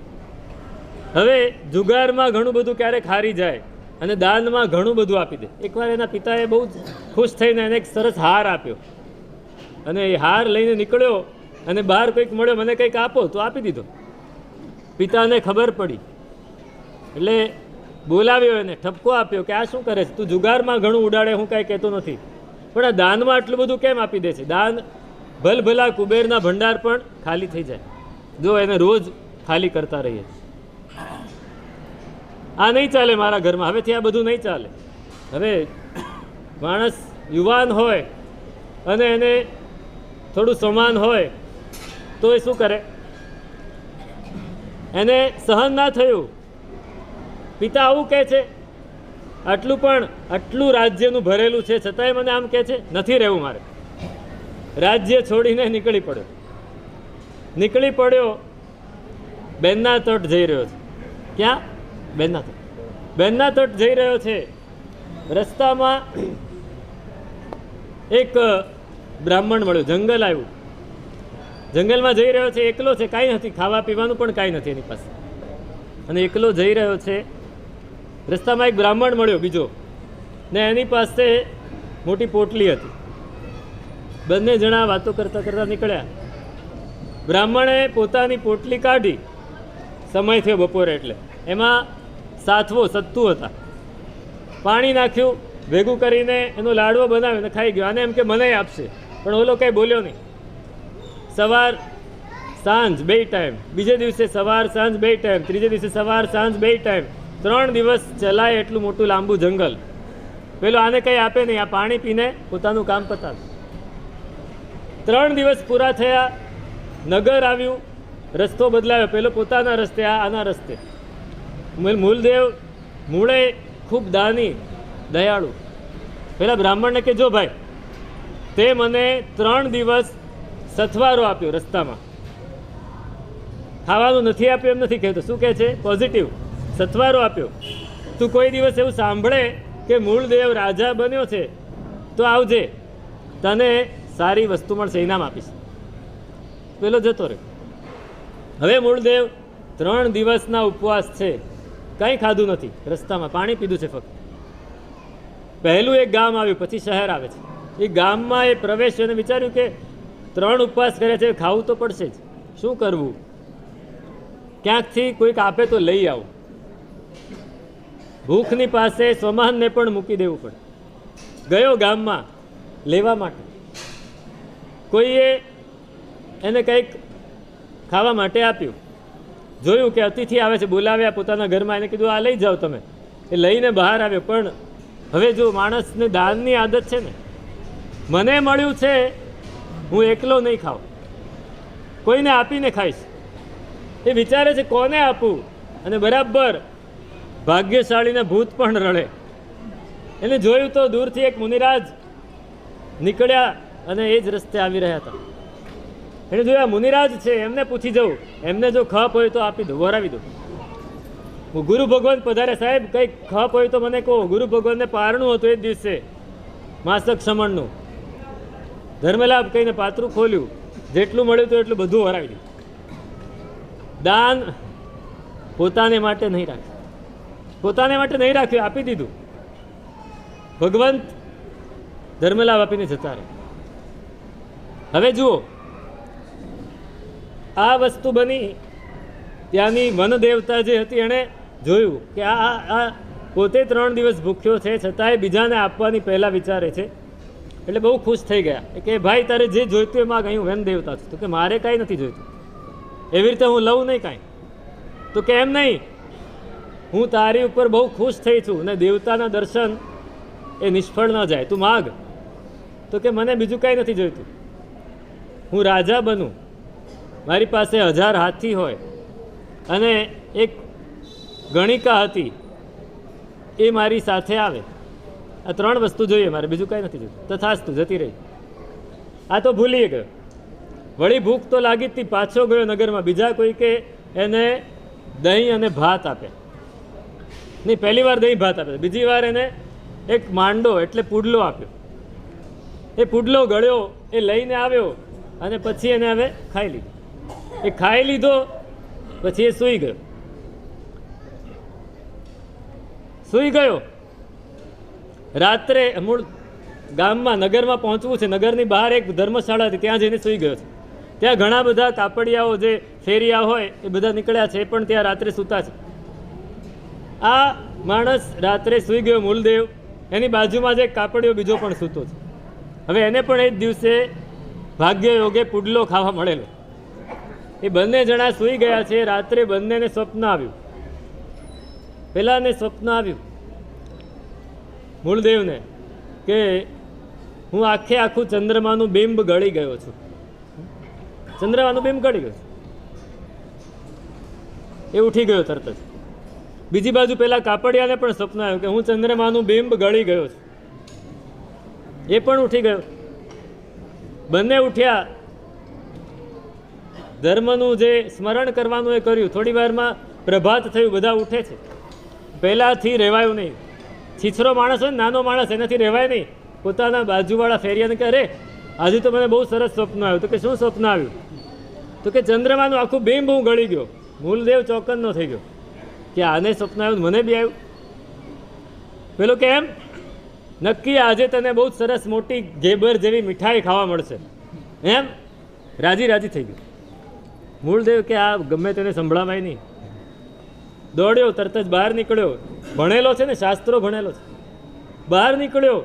[SPEAKER 1] હવે જુગારમાં ઘણું બધું ક્યારેક હારી જાય અને દાનમાં ઘણું બધું આપી દે. એકવાર એના પિતાએ બહુ જ ખુશ થઈને એને એક સરસ હાર આપ્યો અને એ હાર લઈને નીકળ્યો અને બહાર કંઈક મળ્યો, મને કંઈક આપો, તો આપી દીધો. પિતાને ખબર પડી એટલે બોલાવ્યો, એને ઠપકો આપ્યો કે આ શું કરે છે? તું જુગારમાં ઘણું ઉડાડે, હું કાંઈ કહેતો નથી, પણ આ દાનમાં આટલું બધું કેમ આપી દે છે? દાન ભલભલા કુબેરના ભંડાર પણ ખાલી થઈ જાય જો એને રોજ ખાલી કરતા રહીએ. આ નહીં ચાલે મારા ઘરમાં, હવેથી આ બધું નહીં ચાલે. હવે માણસ યુવાન હોય અને એને થોડું સમાન હોય તો એ શું કરે? એને સહન ના થયું, પિતા આવું કહે છે, આટલું રાજ્યનું ભરેલું છે છતાંય મને આમ કહે છે, નથી રહેવું મારે. રાજ્ય છોડીને નીકળી પડ્યો. બેનના તટ જઈ રહ્યો છે. ક્યાં? બેનના તટ જઈ રહ્યો છે. રસ્તામાં એક બ્રાહ્મણ મળ્યો, જંગલ આવ્યું. જંગલમાં જઈ રહ્યો છે, એકલો છે, કાંઈ નથી, ખાવા પીવાનું પણ કાંઈ નથી એની પાસે, અને એકલો જઈ રહ્યો છે. રસ્તામાં એક બ્રાહ્મણ મળ્યો બીજો, ને એની પાસે મોટી પોટલી હતી. બંને જણા વાતો કરતા કરતા નીકળ્યા. બ્રાહ્મણે પોતાની પોટલી કાઢી, સમય થયો બપોરે એટલે, એમાં સત્તુ હતા. પાણી નાખ્યું, ભેગું કરીને એનો લાડવો બનાવ્યો ને ખાઈ ગયો. આને એમ કે મને આપશે, પણ ઓલો કંઈ બોલ્યો નહીં. સવાર સાંજ બે ટાઈમ, બીજે દિવસે સવાર સાંજ બે ટાઈમ, ત્રીજે દિવસે સવાર સાંજ બે ટાઈમ, 3 દિવસ ચલાય એટલું મોટું લાંબુ જંગલ. પેલો આને કંઈ આપે નહીં, આ પાણી પીને પોતાનું કામ પતાવે. 3 દિવસ પૂરા થયા, નગર આવ્યું, રસ્તો બદલાયો. પેલો પોતાના રસ્તે, આના રસ્તે. મૂલદેવ મૂળે ખૂબ દાની, દયાળુ. પેલા બ્રાહ્મણને કે જો ભાઈ, તે મને 3 દિવસ સથવારો આપ્યો, રસ્તામાં ખાવાનું નથી આપ્યું એમ નથી કહેતો, શું કહે છે? પોઝિટિવ સથવારો આપ્યો. તું કોઈ દિવસ એવું સાંભળે કે મૂળદેવ રાજા બન્યો છે તો આવજે, તને સારી વસ્તુ મળશે, ઇનામ આપીશ. પેલો જતો રહ્યો. હવે મૂળદેવ 3 દિવસના ઉપવાસ છે, કંઈ ખાધું નથી, રસ્તામાં પાણી પીધું છે ફક્ત. પહેલું એક ગામ આવ્યું, પછી શહેર આવે છે. એ ગામમાં એ પ્રવેશ અને વિચાર્યું કે 3 ઉપવાસ કરે છે, ખાવું તો પડશે જ, શું કરવું? ક્યાંકથી કોઈક આપે તો લઈ આવું. ભૂખની પાસે સ્વમાનને પણ મૂકી દેવું પડે. ગયો ગામમાં લેવા માટે. કોઈએ એને કંઈક ખાવા માટે આપ્યું. જોયું કે અતિથિ આવે છે, બોલાવ્યા પોતાના ઘરમાં, એને કીધું આ લઈ જાઓ તમે. એ લઈને બહાર આવ્યો. પણ હવે જો માણસને દાનની આદત છે ને, મને મળ્યું છે, હું એકલો નહીં ખાઉં, કોઈને આપીને ખાઈશ. એ વિચારે છે કોને આપું, અને બરાબર ભાગ્યશાળીને ભૂત પણ રડે. એને જોયું તો દૂરથી એક મુનિરાજ નીકળ્યા અને એ જ રસ્તે આવી રહ્યા હતા. એને જોયા મુનિરાજ છે, એમને પૂછી જવું, એમને જો ખપ હોય તો આપી દો, વરાવી દો. હું ગુરુ ભગવાન પધારે, સાહેબ કંઈક ખપ હોય તો મને કહો. ગુરુ ભગવાનને પારણું હતું એ જ દિવસે, માસક સમણનું. ધર્મલાભ કહીને પાત્રું ખોલ્યું, જેટલું મળ્યું હતું એટલું બધું વરાવી દીધું. દાન પોતાને માટે નહીં રાખ્યું, પોતાને માટે નહીં રાખ્યું, આપી દીધું. ભગવંત ધર્મલાભ આપીને જતા રહે. હવે જુઓ, આ વસ્તુ બની, ત્યાંની વન દેવતા જે હતી એણે જોયું કે આ પોતે 3 દિવસ ભૂખ્યો છે, છતાંય બીજાને આપવાની પહેલાં વિચારે છે. એટલે બહુ ખુશ થઈ ગયા કે ભાઈ તારે જે જોઈતું એ માગ, અહીં વન દેવતા છું. તો કે મારે કાંઈ નથી જોઈતું, એવી રીતે હું લઉં નહીં કાંઈ. તો કે એમ નહીં, હું તારી ઉપર બહુ ખુશ થઈ છું, અને દેવતાના દર્શન એ નિષ્ફળ ન જાય, તું માગ. તો કે મને બીજું કાંઈ નથી જોઈતું, હું રાજા બનું, મારી પાસે 1000 હાથી હોય, અને એક ગણિકા હતી એ મારી સાથે આવે. આ 3 વસ્તુ જોઈએ મારે, બીજું કાંઈ નથી જોઈતું. તથાસ્તુ, જતી રહી. આ તો ભૂલી ગયો. વળી ભૂખ તો લાગી જ હતી, પાછો ગયો નગરમાં. બીજા કોઈ કે એને દહીં અને ભાત આપે નહીં. પહેલી વાર દહીં ભાત આપે, બીજી વાર એને એક માંડો એટલે પુડલો આપ્યો. એ પુડલો ગળ્યો, એ લઈને આવ્યો, અને પછી એને હવે ખાઈ લીધો. એ ખાઈ લીધો પછી એ સૂઈ ગયો. સૂઈ ગયો. રાત્રે મૂળ ગામમાં, નગરમાં પહોંચવું છે, નગરની બહાર એક ધર્મશાળા હતી, ત્યાં જઈને સૂઈ ગયો છે. ત્યાં ઘણા બધા કાપડિયાઓ જે ફેરિયા હોય એ બધા નીકળ્યા છે, એ પણ ત્યાં રાત્રે સૂતા છે. આ માણસ રાત્રે સૂઈ ગયો મૂલદેવ, એની બાજુમાં જ એક કાપડિયો બીજો પણ સૂતો છે. હવે એને પણ એ જ દિવસે ભાગ્ય યોગે પુડલો ખાવા મળેલો. એ બંને જણા સૂઈ ગયા છે. રાત્રે બંનેને સ્વપ્ન આવ્યું. પેલાને સ્વપ્ન આવ્યું મૂળદેવને કે હું આખું ચંદ્રમાનું બિંબ ગળી ગયો છું. ચંદ્રમાનું બિંબ ગળી ગયું. એ ઉઠી ગયો તરત જ. બીજી બાજુ પેલા કાપડિયાને પણ સ્વપ્ન આવ્યું કે હું ચંદ્રમાનું બિંબ ગળી ગયો છું. એ પણ ઉઠી ગયો. બંને ઉઠ્યા. ધર્મનું જે સ્મરણ કરવાનું એ કર્યું. થોડી વારમાં પ્રભાત થયું, બધા ઉઠે છે. પહેલાંથી રહેવાયું નહીં. છીછરો માણસ હોય ને, નાનો માણસ, એનાથી રહેવાય નહીં. પોતાના બાજુવાળા ફેરિયાને કહે, અરે આજે તો મને બહુ સરસ સ્વપ્ન આવ્યું. તો કે શું સ્વપ્ન આવ્યું? તો કે ચંદ્રમાનું આખું બિંબ હું ગળી ગયો. મૂલદેવ ચોકન્નો થઈ ગયો કે આને સ્વપ્ન આવ્યું, મને બી આવ્યું. પેલો કે એમ નક્કી આજે તને બહુ સરસ મોટી ઘેબર જેવી મીઠાઈ ખાવા મળશે, એમ રાજી રાજી થઈ ગયું. મૂળદેવ કે આ ગમે તેને સંભળાવાય નહીં. દોડ્યો, તરત જ બહાર નીકળ્યો. ભણેલો છે ને, શાસ્ત્રો ભણેલો છે. બહાર નીકળ્યો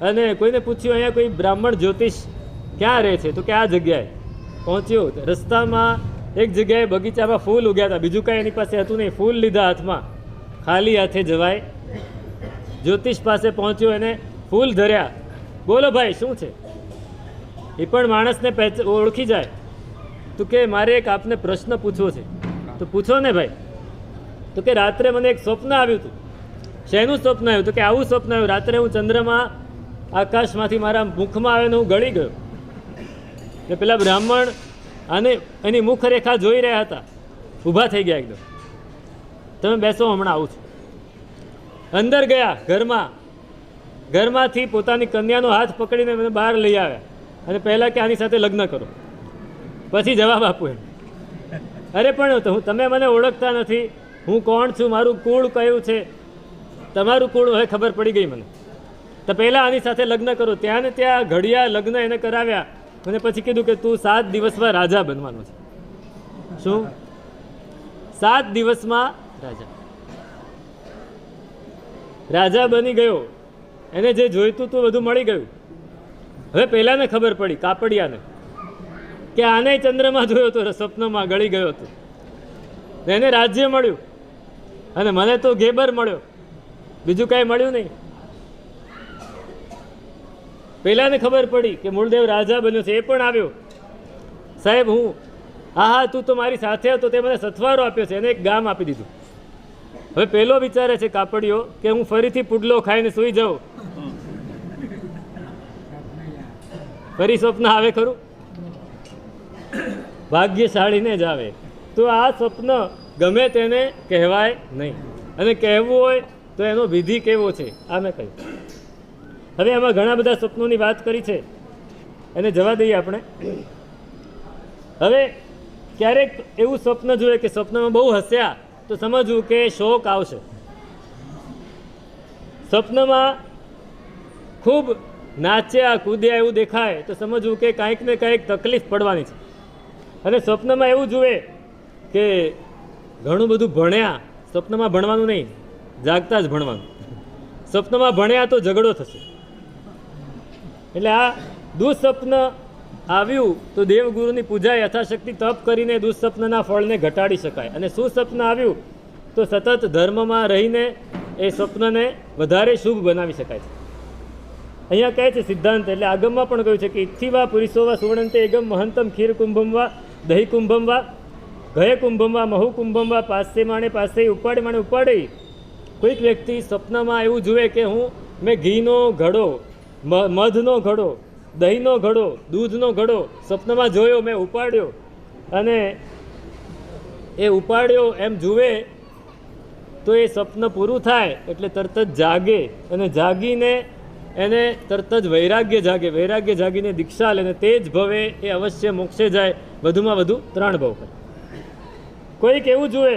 [SPEAKER 1] અને કોઈને પૂછ્યું અહીંયા કોઈ બ્રાહ્મણ જ્યોતિષ ક્યાં રહે છે? તો કે આ જગ્યાએ. પહોંચ્યો. રસ્તામાં એક જગ્યાએ બગીચામાં ફૂલ ઉગ્યા હતા. બીજું કાંઈ એની પાસે હતું નહીં. ફૂલ લીધા હાથમાં, ખાલી હાથે જવાય. જ્યોતિષ પાસે પહોંચ્યો, એને ફૂલ ધર્યા. બોલો ભાઈ શું છે? એ પણ માણસને ઓળખી જાય. તો કે મારે એક આપને પ્રશ્ન પૂછવો છે. તો પૂછો ને ભાઈ. તો કે રાત્રે મને એક સ્વપ્ન આવ્યું હતું. શેનું સ્વપ્ન આવ્યું? તો કે આવું સ્વપ્ન આવ્યું, રાત્રે હું ચંદ્રમાં આકાશમાંથી મારા મુખમાં આવે ને હું ગળી ગયો. એટલે પેલા બ્રાહ્મણ અને એની મુખરેખા જોઈ રહ્યા હતા. ઊભા થઈ ગયા એકદમ. તમે બેસો, હમણાં આવું છું. અંદર ગયા ઘરમાં. ઘરમાંથી પોતાની કન્યાનો હાથ પકડીને મને બહાર લઈ આવ્યા અને પહેલાં કે આની સાથે લગ્ન કરો, પછી જવાબ આપો એમ. અરે પણ તમે મને ઓળખતા નથી, હું કોણ છું, મારું કુળ કયું છે. તમારું કુળ હવે ખબર પડી ગઈ મને. તો પહેલાં આની સાથે લગ્ન કરો. ત્યાં ને ત્યાં ઘડિયા લગ્ન એને કરાવ્યા અને પછી કીધું કે તું 7 દિવસમાં રાજા બનવાનો છે. શું? 7 દિવસમાં રાજા બની ગયો. એને જે જોઈતું હતું બધું મળી ગયું. હવે પહેલાને ખબર પડી કાપડિયાને કે આને ચંદ્રમાં જોયો હતો, સ્વપ્નમાં ગળી ગયો હતો. એને રાજ્ય મળ્યું અને મને તો ગેબર મળ્યો, બીજું કાંઈ મળ્યું નહીં. પહેલાને ખબર પડી કે મૂળદેવ રાજા બન્યો છે. એ પણ આવ્યો, સાહેબ હું હા તું તો મારી સાથે હતો, તે મને સથવારો આપ્યો છે. એને એક ગામ આપી દીધું. હવે પહેલો વિચારે છે કાપડિયો કે હું ફરીથી પુડલો ખાઈને સૂઈ જાઉં. ફરી સ્વપ્ન આવે ખરું? ભાગ્યશાળીને જ આવે. તો આ સ્વપ્ન ગમે તેને કહેવાય નહીં, અને કહેવું હોય તો એનો વિધિ કેવો છે આ મેં કહ્યું. હવે આમાં ઘણા બધા સ્વપ્નોની વાત કરી છે, એને જવા દઈએ આપણે. હવે ક્યારેક એવું સ્વપ્ન જોઈએ કે સ્વપ્નમાં બહુ હસ્યા તો સમજવું કે શોક આવશે. સ્વપ્નમાં ખૂબ નાચ્યા કૂદ્યા એવું દેખાય તો સમજવું કે કાંઈક ને કાંઈક તકલીફ પડવાની છે. અને સ્વપ્નમાં એવું જુએ કે ઘણું બધું ભણ્યા, સ્વપ્નમાં ભણવાનું નહીં, જાગતા જ ભણવાનું. સ્વપ્નમાં ભણ્યા તો ઝઘડો થશે. એટલે આ દુઃસ્વપ્ન આવ્યું તો દેવગુરુની પૂજા યથાશક્તિ તપ કરીને દુઃસ્વપ્નના ફળને ઘટાડી શકાય. અને સુસ્વપ્ન આવ્યું તો સતત ધર્મમાં રહીને એ સ્વપ્નને વધારે શુભ બનાવી શકાય છે. અહીંયા કહે છે સિદ્ધાંત, એટલે આગમમાં પણ કહ્યું છે કે ઇથિવા પુરુષોવા સુવર્ણંતે એગમ મહંતમ ખીર કુંભમ વા દહી કુંભમ વા ગયે કુંભમ વા મહુ કુંભમ વા પાસે માણે પાસે ઉપાડે માણે ઉપાડે. કોઈક વ્યક્તિ સ્વપ્નમાં એવું જુએ કે મેં ઘીનો ઘડો, મધનો ઘડો, દહીંનો ઘડો, દૂધનો ઘડો સ્વપ્નમાં જોયો, મેં ઉપાડ્યો, અને એ ઉપાડ્યો એમ જુએ તો એ સ્વપ્ન પૂરું થાય એટલે તરત જ જાગે, અને જાગીને એને તરત જ વૈરાગ્ય જાગે. વૈરાગ્ય જાગીને દીક્ષા લે, તે જ ભવે એ અવશ્ય મોક્ષે જાય, વધુમાં વધુ 3 ભવ કરે. કોઈક એવું જુએ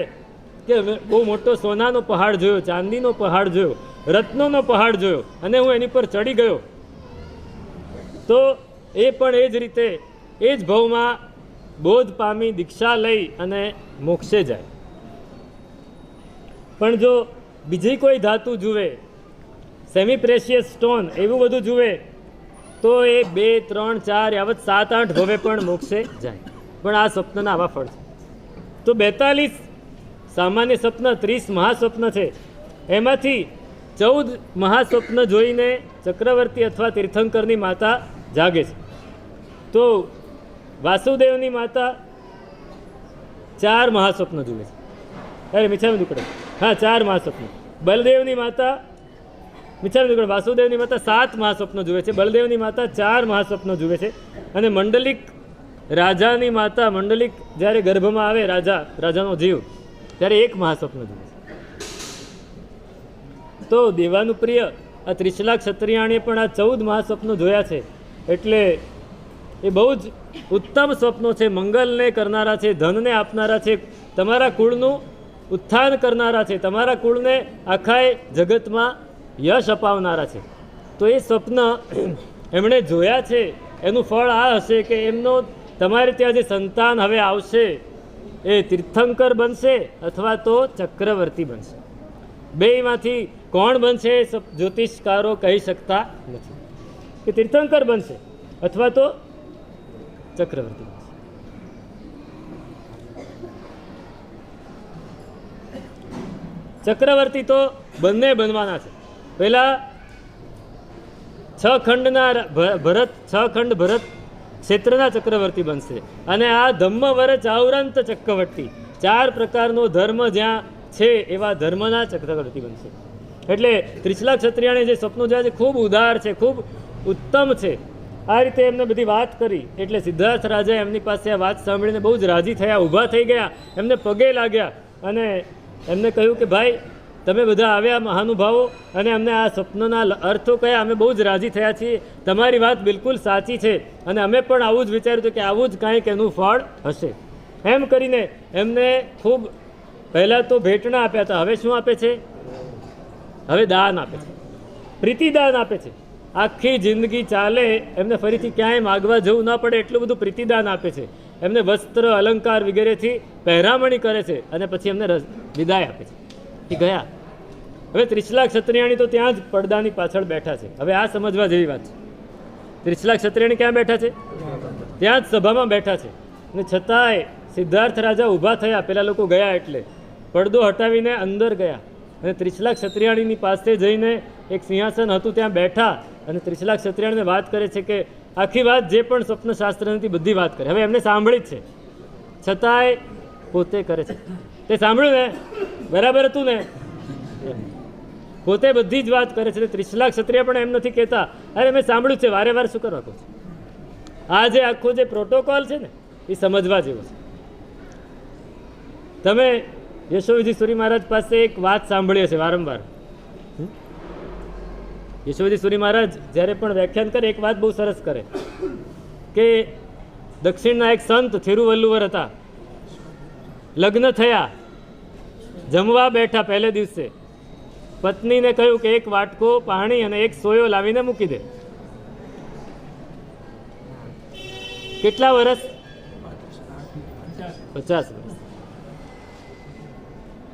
[SPEAKER 1] કે બહુ મોટો સોનાનો પહાડ જોયો, ચાંદીનો પહાડ જોયો, રત્નોનો પહાડ જોયો, અને હું એની પર ચડી ગયો, તો એ પણ એ જ રીતે એ જ ભવમાં બોધ પામી દીક્ષા લઈ અને મોક્ષે જાય. પણ જો બીજી કોઈ ધાતુ જુએ, સેમી પ્રેશિયસ સ્ટોન એવું બધું જુએ, તો એ 2, 3, 4 યાવત 7, 8 ભવે પણ મોક્ષે જાય. પણ આ સ્વપ્નના આવા ફળ છે. તો 42 સામાન્ય સ્વપ્ન, 30 મહાસ્વપ્ન છે. એમાંથી 14 મહાસ્વપ્ન જોઈને ચક્રવર્તી અથવા તીર્થંકરની માતા જાગે છે. તો વાસુદેવની માતા 4 મહાસ્વપ્ન જુએ છે. અરે મિછામી દુકડે, હા 4 મહાસ્વપ્ન. બલદેવની માતા મિછામી દુકડે, વાસુદેવની માતા 7 મહાસ્વપ્ન જુએ છે. બલદેવની માતા 4 મહાસ્વપ્ન જુએ છે. અને મંડલિક રાજાની માતા, મંડલિક જ્યારે ગર્ભમાં આવે રાજાનો જીવ, ત્યારે 1 મહાસ્વપ્ન જુએ છે. તો દેવાનું પ્રિય આ ત્રિશલા ક્ષત્રિયાણીએ પણ આ 14 મહાસ્વપ્નો જોયા છે. એટલે એ બહુ જ ઉત્તમ સ્વપ્નો છે. મંગલને કરનારા છે, ધનને આપનારા છે, તમારા કુળનું ઉત્થાન કરનારા છે, તમારા કુળને આખા જગતમાં યશ અપાવનારા છે. તો એ સ્વપ્ન એમણે જોયા છે, એનું ફળ આ હશે કે એમનો તમારે ત્યાં જે સંતાન હવે આવશે એ તીર્થંકર બનશે અથવા તો ચક્રવર્તી બનશે. બેયમાંથી કોણ બનશે જ્યોતિષકારો કહી શકતા નથી, કે તીર્થંકર બનશે અથવા તો ચક્રવર્તી બનશે. ચક્રવર્તી તો બંને બનવાના છે. પહેલા 6 ખંડ ભરત ક્ષેત્રના ચક્રવર્તી બનશે, અને આ ધમ્મવર ચાઉરંત ચક્રવર્તી 4 પ્રકારનો ધર્મ જ્યાં છે એવા ધર્મના ચક્રવર્તી બનશે. એટલે ત્રિશલા ક્ષત્રિયાણે જે સ્વપ્નો જોયા છે ખૂબ ઉદાર છે, ખૂબ ઉત્તમ છે. આ રીતે એમને બધી વાત કરી એટલે સિદ્ધાર્થ રાજા એમની પાસે આ વાત સાંભળીને બહુ જ રાજી થયા, ઊભા થઈ ગયા, એમને પગે લાગ્યા અને એમને કહ્યું કે ભાઈ તમે બધા આવ્યા મહાનુભાવો અને અમને આ સ્વપ્નના અર્થો કયા, અમે બહુ જ રાજી થયા છીએ, તમારી વાત બિલકુલ સાચી છે અને અમે પણ આવું જ વિચાર્યું હતું કે આવું જ કાંઈક એનું ફળ હશે. એમ કરીને એમને ખૂબ પહેલાં તો ભેટના આપ્યા હતા, હવે શું આપે છે? હવે દાન આપે છે, પ્રીતિદાન આપે છે. આખી જિંદગી ચાલે એમને ફરીથી ક્યાંય માગવા જવું ન પડે એટલું બધું પ્રીતિદાન આપે છે. એમને વસ્ત્ર અલંકાર વગેરેથી પહેરામણી કરે છે અને પછી એમને વિદાય આપે છે. એ ગયા. હવે ત્રિશલા ક્ષત્રિયાણી તો ત્યાં જ પડદાની પાછળ બેઠા છે. હવે આ સમજવા જેવી વાત છે. ત્રિશલા ક્ષત્રિયાણી ક્યાં બેઠા છે? ત્યાં જ સભામાં બેઠા છે. અને છતાંય સિદ્ધાર્થ રાજા ઊભા થયા, પેલા લોકો ગયા એટલે પડદો હટાવીને અંદર ગયા અને ત્રિશલા ક્ષત્રિયાણીની પાસે જઈને એક સિંહાસન હતું ત્યાં બેઠા અને ત્રિશલા ક્ષત્રિયાણીને વાત કરે છે કે આખી વાત જે પણ સ્વપ્નશાસ્ત્ર નથી બધી વાત કરે. હવે એમને સાંભળી જ છે છતાંય પોતે કરે છે. તે સાંભળ્યું ને? બરાબર હતું ને? પોતે બધી જ વાત કરે છે. ત્રિશલા ક્ષત્રિય પણ એમ નથી કહેતા અરે મેં સાંભળ્યું છે, વારે વાર શું કરવા કહું છું. આ જે આખો જે પ્રોટોકોલ છે ને એ સમજવા જેવો છે. તમે યશોવિધિ સુરી મહારાજ પાસે એક વાત સાંભળી હશે વારંવાર. યશોવિધિ સુરી મહારાજ જ્યારે પણ વ્યાખ્યાન કરે એક વાત બહુ સરસ કરે કે દક્ષિણના એક સંત થિરુવલ્લુવર હતા, લગ્ન થયા, જમવા બેઠા પહેલે દિવસે પત્નીને કહ્યું કે એક વાટકો પાણી અને એક સોયો લાવીને મૂકી દે. કેટલા વર્ષ? 50 વર્ષ.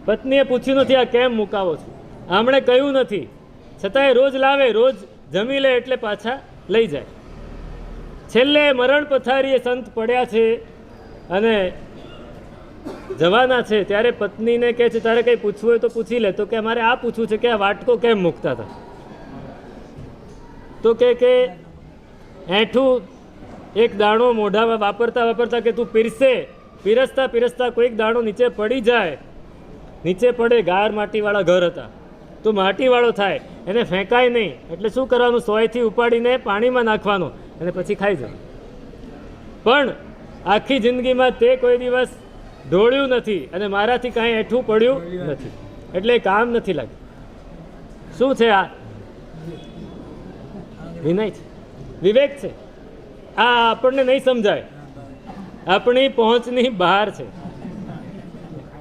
[SPEAKER 1] પત્નીએ પૂછ્યું નથી આ કેમ મુકાવો છો, આમણે કહ્યું નથી, છતાંય રોજ લાવે, રોજ જમી લે એટલે પાછા લઈ જાય. છેલ્લે મરણ પથારીએ સંત પડ્યા છે અને જવાના છે ત્યારે પત્નીને કહે છે તારે કંઈ પૂછવું હોય તો પૂછી લે. તો કે અમારે આ પૂછવું છે કે આ વાટકો કેમ મૂકતા હતા? તો કે એઠું એક દાણો મોઢામાં વાપરતા વાપરતા કે તું પીરસતા પીરસતા કોઈક દાણો નીચે પડી જાય, નીચે પડે, ગાર માટીવાળા ઘર હતા તો માટીવાળો થાય, એને ફેંકાય નહીં એટલે શું કરવાનું? સોયથી ઉપાડીને પાણીમાં નાખવાનો અને પછી ખાઈ જાય. પણ આખી જિંદગીમાં તે કોઈ દિવસ ઢોળ્યું નથી અને મારાથી કાંઈ એઠું પડ્યું નથી એટલે કામ નથી લાગ્યું. શું છે આ? વિનય છે, વિવેક છે. આ આપણને નહીં સમજાય, આપણી પહોંચની બહાર છે,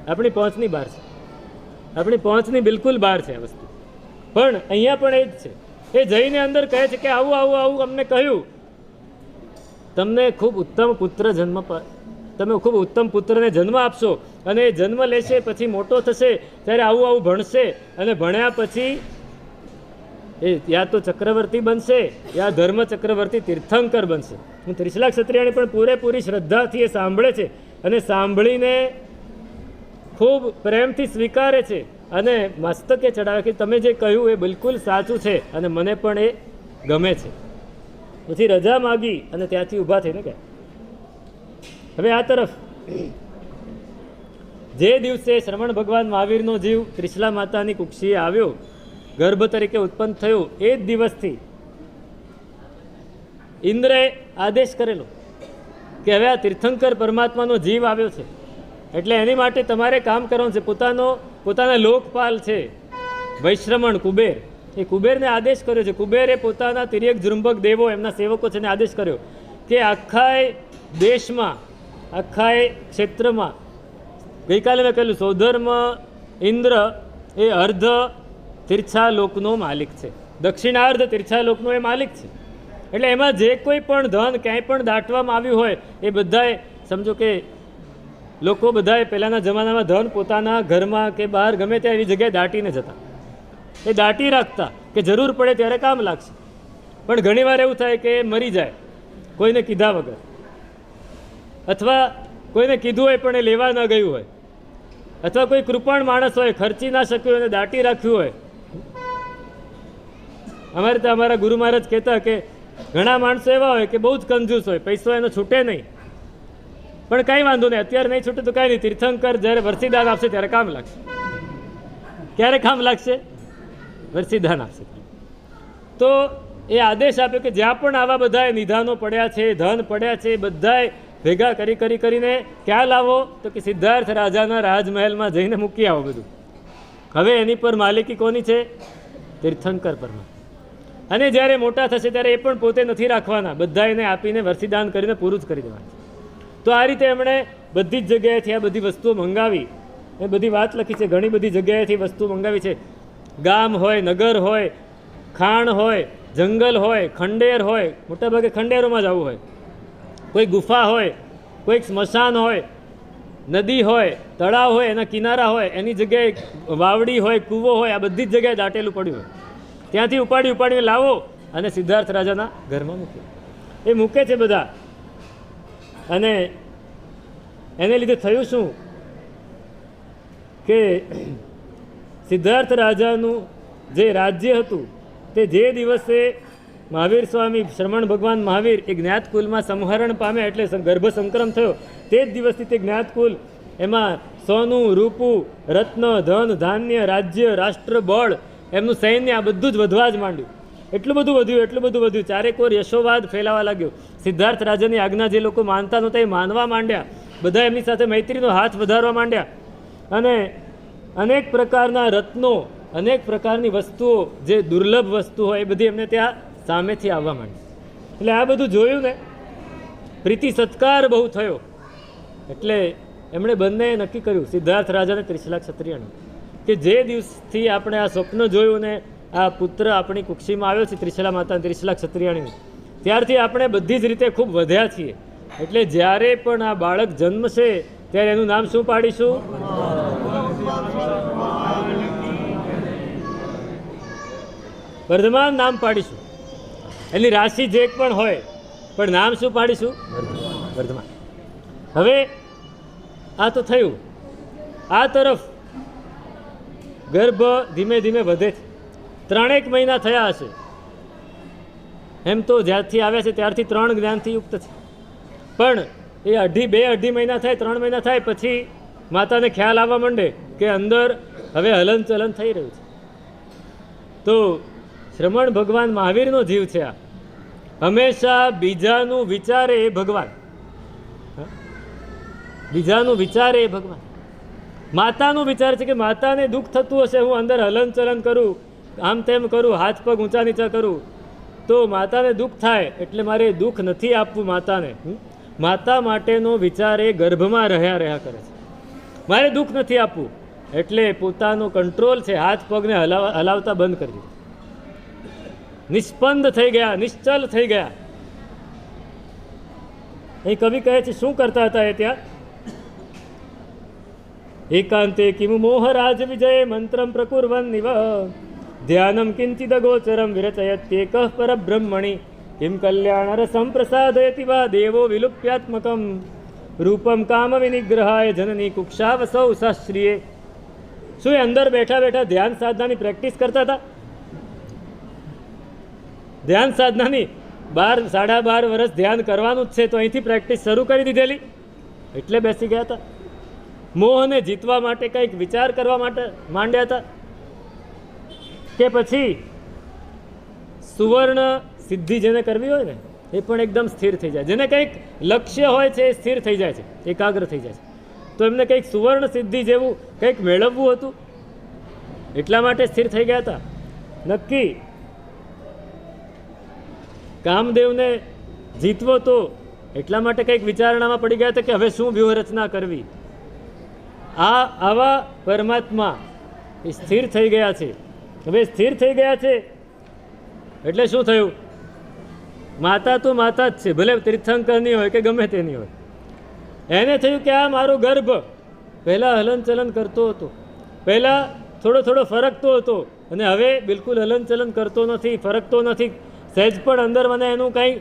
[SPEAKER 1] આપણી પહોંચની બહાર છે, આપણી પહોંચની બિલકુલ બહાર છે આ વસ્તુ. પણ અહીંયા પણ એ જ છે. એ જઈને અંદર કહે છે કે આવું આવું આવું અમને કહ્યું, તમને ખૂબ ઉત્તમ પુત્ર તમે ખૂબ ઉત્તમ પુત્રને જન્મ આપશો અને એ જન્મ લેશે પછી મોટો થશે ત્યારે આવું આવું ભણશે અને ભણ્યા પછી એ યા તો ચક્રવર્તી બનશે યા ધર્મ ચક્રવર્તી તીર્થંકર બનશે. હું ત્રિશલા ક્ષત્રિયાણી પણ પૂરેપૂરી શ્રદ્ધાથી એ સાંભળે છે અને સાંભળીને ખૂબ પ્રેમથી સ્વીકારે છે અને મસ્તકે ચડાવે કે તમે જે કહ્યું એ બિલકુલ સાચું છે અને મને પણ એ ગમે છે. પછી રજા માગી અને ત્યાંથી ઊભા થઈને ગયા. હવે આ તરફ જે દિવસે શ્રવણ ભગવાન મહાવીરનો જીવ ત્રિશલા માતાની કુક્ષીએ આવ્યો, ગર્ભ તરીકે ઉત્પન્ન થયું, એ જ દિવસથી ઇન્દ્રએ આદેશ કરેલો કે હવે આ તીર્થંકર પરમાત્માનો જીવ આવ્યો છે એટલે એની માટે તમારે કામ કરવાનું છે. પોતાના લોકપાલ છે વૈશ્રમણ કુબેર, એ કુબેરને આદેશ કર્યો છે. કુબેરે પોતાના તિર્યક જૃંભક દેવો એમના સેવકો છે ને આદેશ કર્યો કે આખા દેશમાં આખા ક્ષેત્રમાં, ગઈકાલે મેં કહ્યું સૌધર્મ ઇન્દ્ર એ અર્ધ તીર્છા લોકનો માલિક છે, દક્ષિણાર્ધ તીર્છા લોકનો એ માલિક છે. એટલે એમાં જે કોઈ પણ ધન ક્યાંય પણ દાટવામાં આવ્યું હોય એ બધાએ સમજો કે લોકો બધાએ પહેલાંના જમાનામાં ધન પોતાના ઘરમાં કે બહાર ગમે ત્યાં એવી જગ્યાએ દાટીને જતા, એ દાટી રાખતા કે જરૂર પડે ત્યારે કામ લાગશે. પણ ઘણીવાર એવું થાય કે મરી જાય કોઈને કીધા વગર, અથવા કોઈને કીધું હોય પણ એ લેવા ન ગયું હોય, અથવા કોઈ કૃપણ માણસ હોય ખર્ચી ના શક્યું અને દાટી રાખ્યું હોય. અમારે તો અમારા ગુરુ મહારાજ કહેતા કે ઘણા માણસો એવા હોય કે બહુ જ કંજૂસ હોય, પૈસો એનો છૂટે નહીં, પણ કાંઈ વાંધો નહીં, અત્યારે નહીં છૂટે તો કાંઈ નહીં, તીર્થંકર જ્યારે વરસીદાન આપશે ત્યારે કામ લાગશે. ક્યારે કામ લાગશે? વરસીદાન આપશે. તો એ આદેશ આપ્યો કે જ્યાં પણ આવા બધા નિધાનો પડ્યા છે, ધન પડ્યા છે, બધાએ ભેગા કરીને ક્યાં લાવો? તો કે સિદ્ધાર્થ રાજાના રાજમહેલમાં જઈને મૂકી આવો બધું. હવે એની પર માલિકી કોની છે? તીર્થંકર પરમાં. અને જ્યારે મોટા થશે ત્યારે એ પણ પોતે નથી રાખવાના, બધા એને આપીને વરસીદાન કરીને પૂરું જ કરી દેવાના. તો આ રીતે એમણે બધી જ જગ્યાએથી આ બધી વસ્તુઓ મંગાવી. એ બધી વાત લખી છે, ઘણી બધી જગ્યાએથી વસ્તુઓ મંગાવી છે. ગામ હોય, નગર હોય, ખાણ હોય, જંગલ હોય, ખંડેર હોય, મોટાભાગે ખંડેરોમાં જવું હોય, કોઈ ગુફા હોય, કોઈક સ્મશાન હોય, નદી હોય, તળાવ હોય, એના કિનારા હોય, એની જગ્યાએ વાવડી હોય, કૂવો હોય, આ બધી જ જગ્યાએ દાટેલું પડ્યું હોય. ત્યાંથી ઉપાડીને લાવો અને સિદ્ધાર્થ રાજાના ઘરમાં મૂકે. એ મૂકે છે બધા. અને એને લીધે થયું શું કે સિદ્ધાર્થ રાજાનું જે રાજ્ય હતું તે જે દિવસે મહાવીર સ્વામી શ્રમણ ભગવાન મહાવીર એ જ્ઞાતકુલમાં સંહરણ પામે એટલે ગર્ભ સંક્રમ થયો, તે જ દિવસથી તે જ્ઞાતકુલ એમાં સોનું, રૂપું, રત્ન, ધન, ધાન્ય, રાજ્ય, રાષ્ટ્ર, બળ, એમનું સૈન્ય આ બધું જ વધવા જ માંડ્યું. એટલું બધું વધ્યું, ચારેકોર યશોવાદ ફેલાવા લાગ્યો. સિદ્ધાર્થ રાજાની આજ્ઞા જે લોકો માનતા નહોતા એ માનવા માંડ્યા. બધા એમની સાથે મૈત્રીનો હાથ વધારવા માંડ્યા. અને અનેક પ્રકારના રત્નો, અનેક પ્રકારની વસ્તુઓ જે દુર્લભ વસ્તુ હોય એ બધી એમને ત્યાં સામેથી આવવા માંડી. એટલે આ બધું જોયું ને, પ્રીતિ સત્કાર બહુ થયો. એટલે એમણે બંને નક્કી કર્યું, સિદ્ધાર્થ રાજાને ત્રિશલા ક્ષત્રિયનું, કે જે દિવસથી આપણે આ સ્વપ્ન જોયું ને આ પુત્ર આપણી કુક્ષીમાં આવ્યો છે ત્રિશલા માતા ત્રિશલા ક્ષત્રિયાણી, ત્યારથી આપણે બધી જ રીતે ખૂબ વધ્યા છીએ. એટલે જ્યારે પણ આ બાળક જન્મશે ત્યારે એનું નામ શું પાડીશું? વર્ધમાન નામ પાડીશું. એની રાશિ જે પણ હોય, પણ નામ શું પાડીશું? વર્ધમાન. હવે આ તો થયું. આ તરફ ગર્ભ ધીમે ધીમે વધે છે. 3 મહિના થયા હશે એમ તો, જ્યારથી આવ્યા છે ત્યારથી 3 જ્ઞાનથી યુક્ત છે. પણ એ 2-2.5 મહિના થાય, 3 મહિના થાય પછી માતાને ખ્યાલ આવવા માંડે કે અંદર હવે હલનચલન થઈ રહ્યું છે. તો શ્રમણ ભગવાન મહાવીરનો જીવ છે આ. હંમેશા બીજાનું વિચારે એ ભગવાન, બીજાનું વિચારે એ ભગવાન. માતાનું વિચાર છે કે માતાને દુઃખ થતું હશે, હું અંદર હલનચલન કરું, આમ તેમ કરું, હાથ પગ ઊંચા નીચા કરું, તો માતાને દુઃખ થાય. એટલે મારે દુઃખ નથી આપવું માતાને. માતા માટેનો વિચાર એ ગર્ભમાં રહ્યા કરે છે. મારે દુઃખ નથી આપવું એટલે પોતાનો કંટ્રોલ છે, હાથ પગને હલાવતા બંધ કરી દીધું. નિષ્પંદ થઈ ગયા, નિશ્ચલ થઈ ગયા. અહીં કવિ કહે છે શું કરતા હતા એ ત્યાં? એકાંતે કિમુ મોહરાજ વિજય મંત્રમ પ્રકુર્વન નિવ ધ્યાનમ કિંચિદ ગોચરમ વિરચયત્યેક પરબ્રહ્મણિ કિમ કલ્યાણરસમ પ્રસાદયતિ વા દેવો વિલુપ્યાત્મકમ રૂપમ કામ વિનિગ્રહાય જનની કુક્ષાવસૌ શાસ્ત્રીએ. શું એ અંદર બેઠા બેઠા ધ્યાન સાધનાની પ્રેક્ટિસ કરતા હતા? ધ્યાન સાધનાની 12-12.5 વર્ષ ધ્યાન કરવાનું જ છે, તો અહીંથી પ્રેક્ટિસ શરૂ કરી દીધેલી એટલે બેસી ગયા હતા. મોહને જીતવા માટે કંઈક વિચાર કરવા માટે માંડ્યા હતા કે પછી સુવર્ણ સિદ્ધિ જેને કરવી હોય ને એ પણ એકદમ સ્થિર થઈ જાય. જેને કંઈક લક્ષ્ય હોય છે એ સ્થિર થઈ જાય છે, એકાગ્ર થઈ જાય છે. તો એમને કંઈક સુવર્ણ સિદ્ધિ જેવું કંઈક મેળવવું હતું એટલા માટે સ્થિર થઈ ગયા હતા. નક્કી કામદેવને જીતવો તો એટલા માટે કંઈક વિચારણામાં પડી ગયા હતા કે હવે શું વ્યૂહરચના કરવી. આવા પરમાત્મા એ સ્થિર થઈ ગયા છે. હવે સ્થિર થઈ ગયા છે એટલે શું થયું? માતા તો માતા જ છે, ભલે તીર્થંકરની હોય કે ગમે તેની હોય. એને થયું કે આ મારો ગર્ભ પહેલાં હલનચલન કરતો હતો, પહેલાં થોડો થોડો ફરકતો હતો અને હવે બિલકુલ હલનચલન કરતો નથી, ફરકતો નથી. સહેજ પણ અંદર મને એનું કંઈ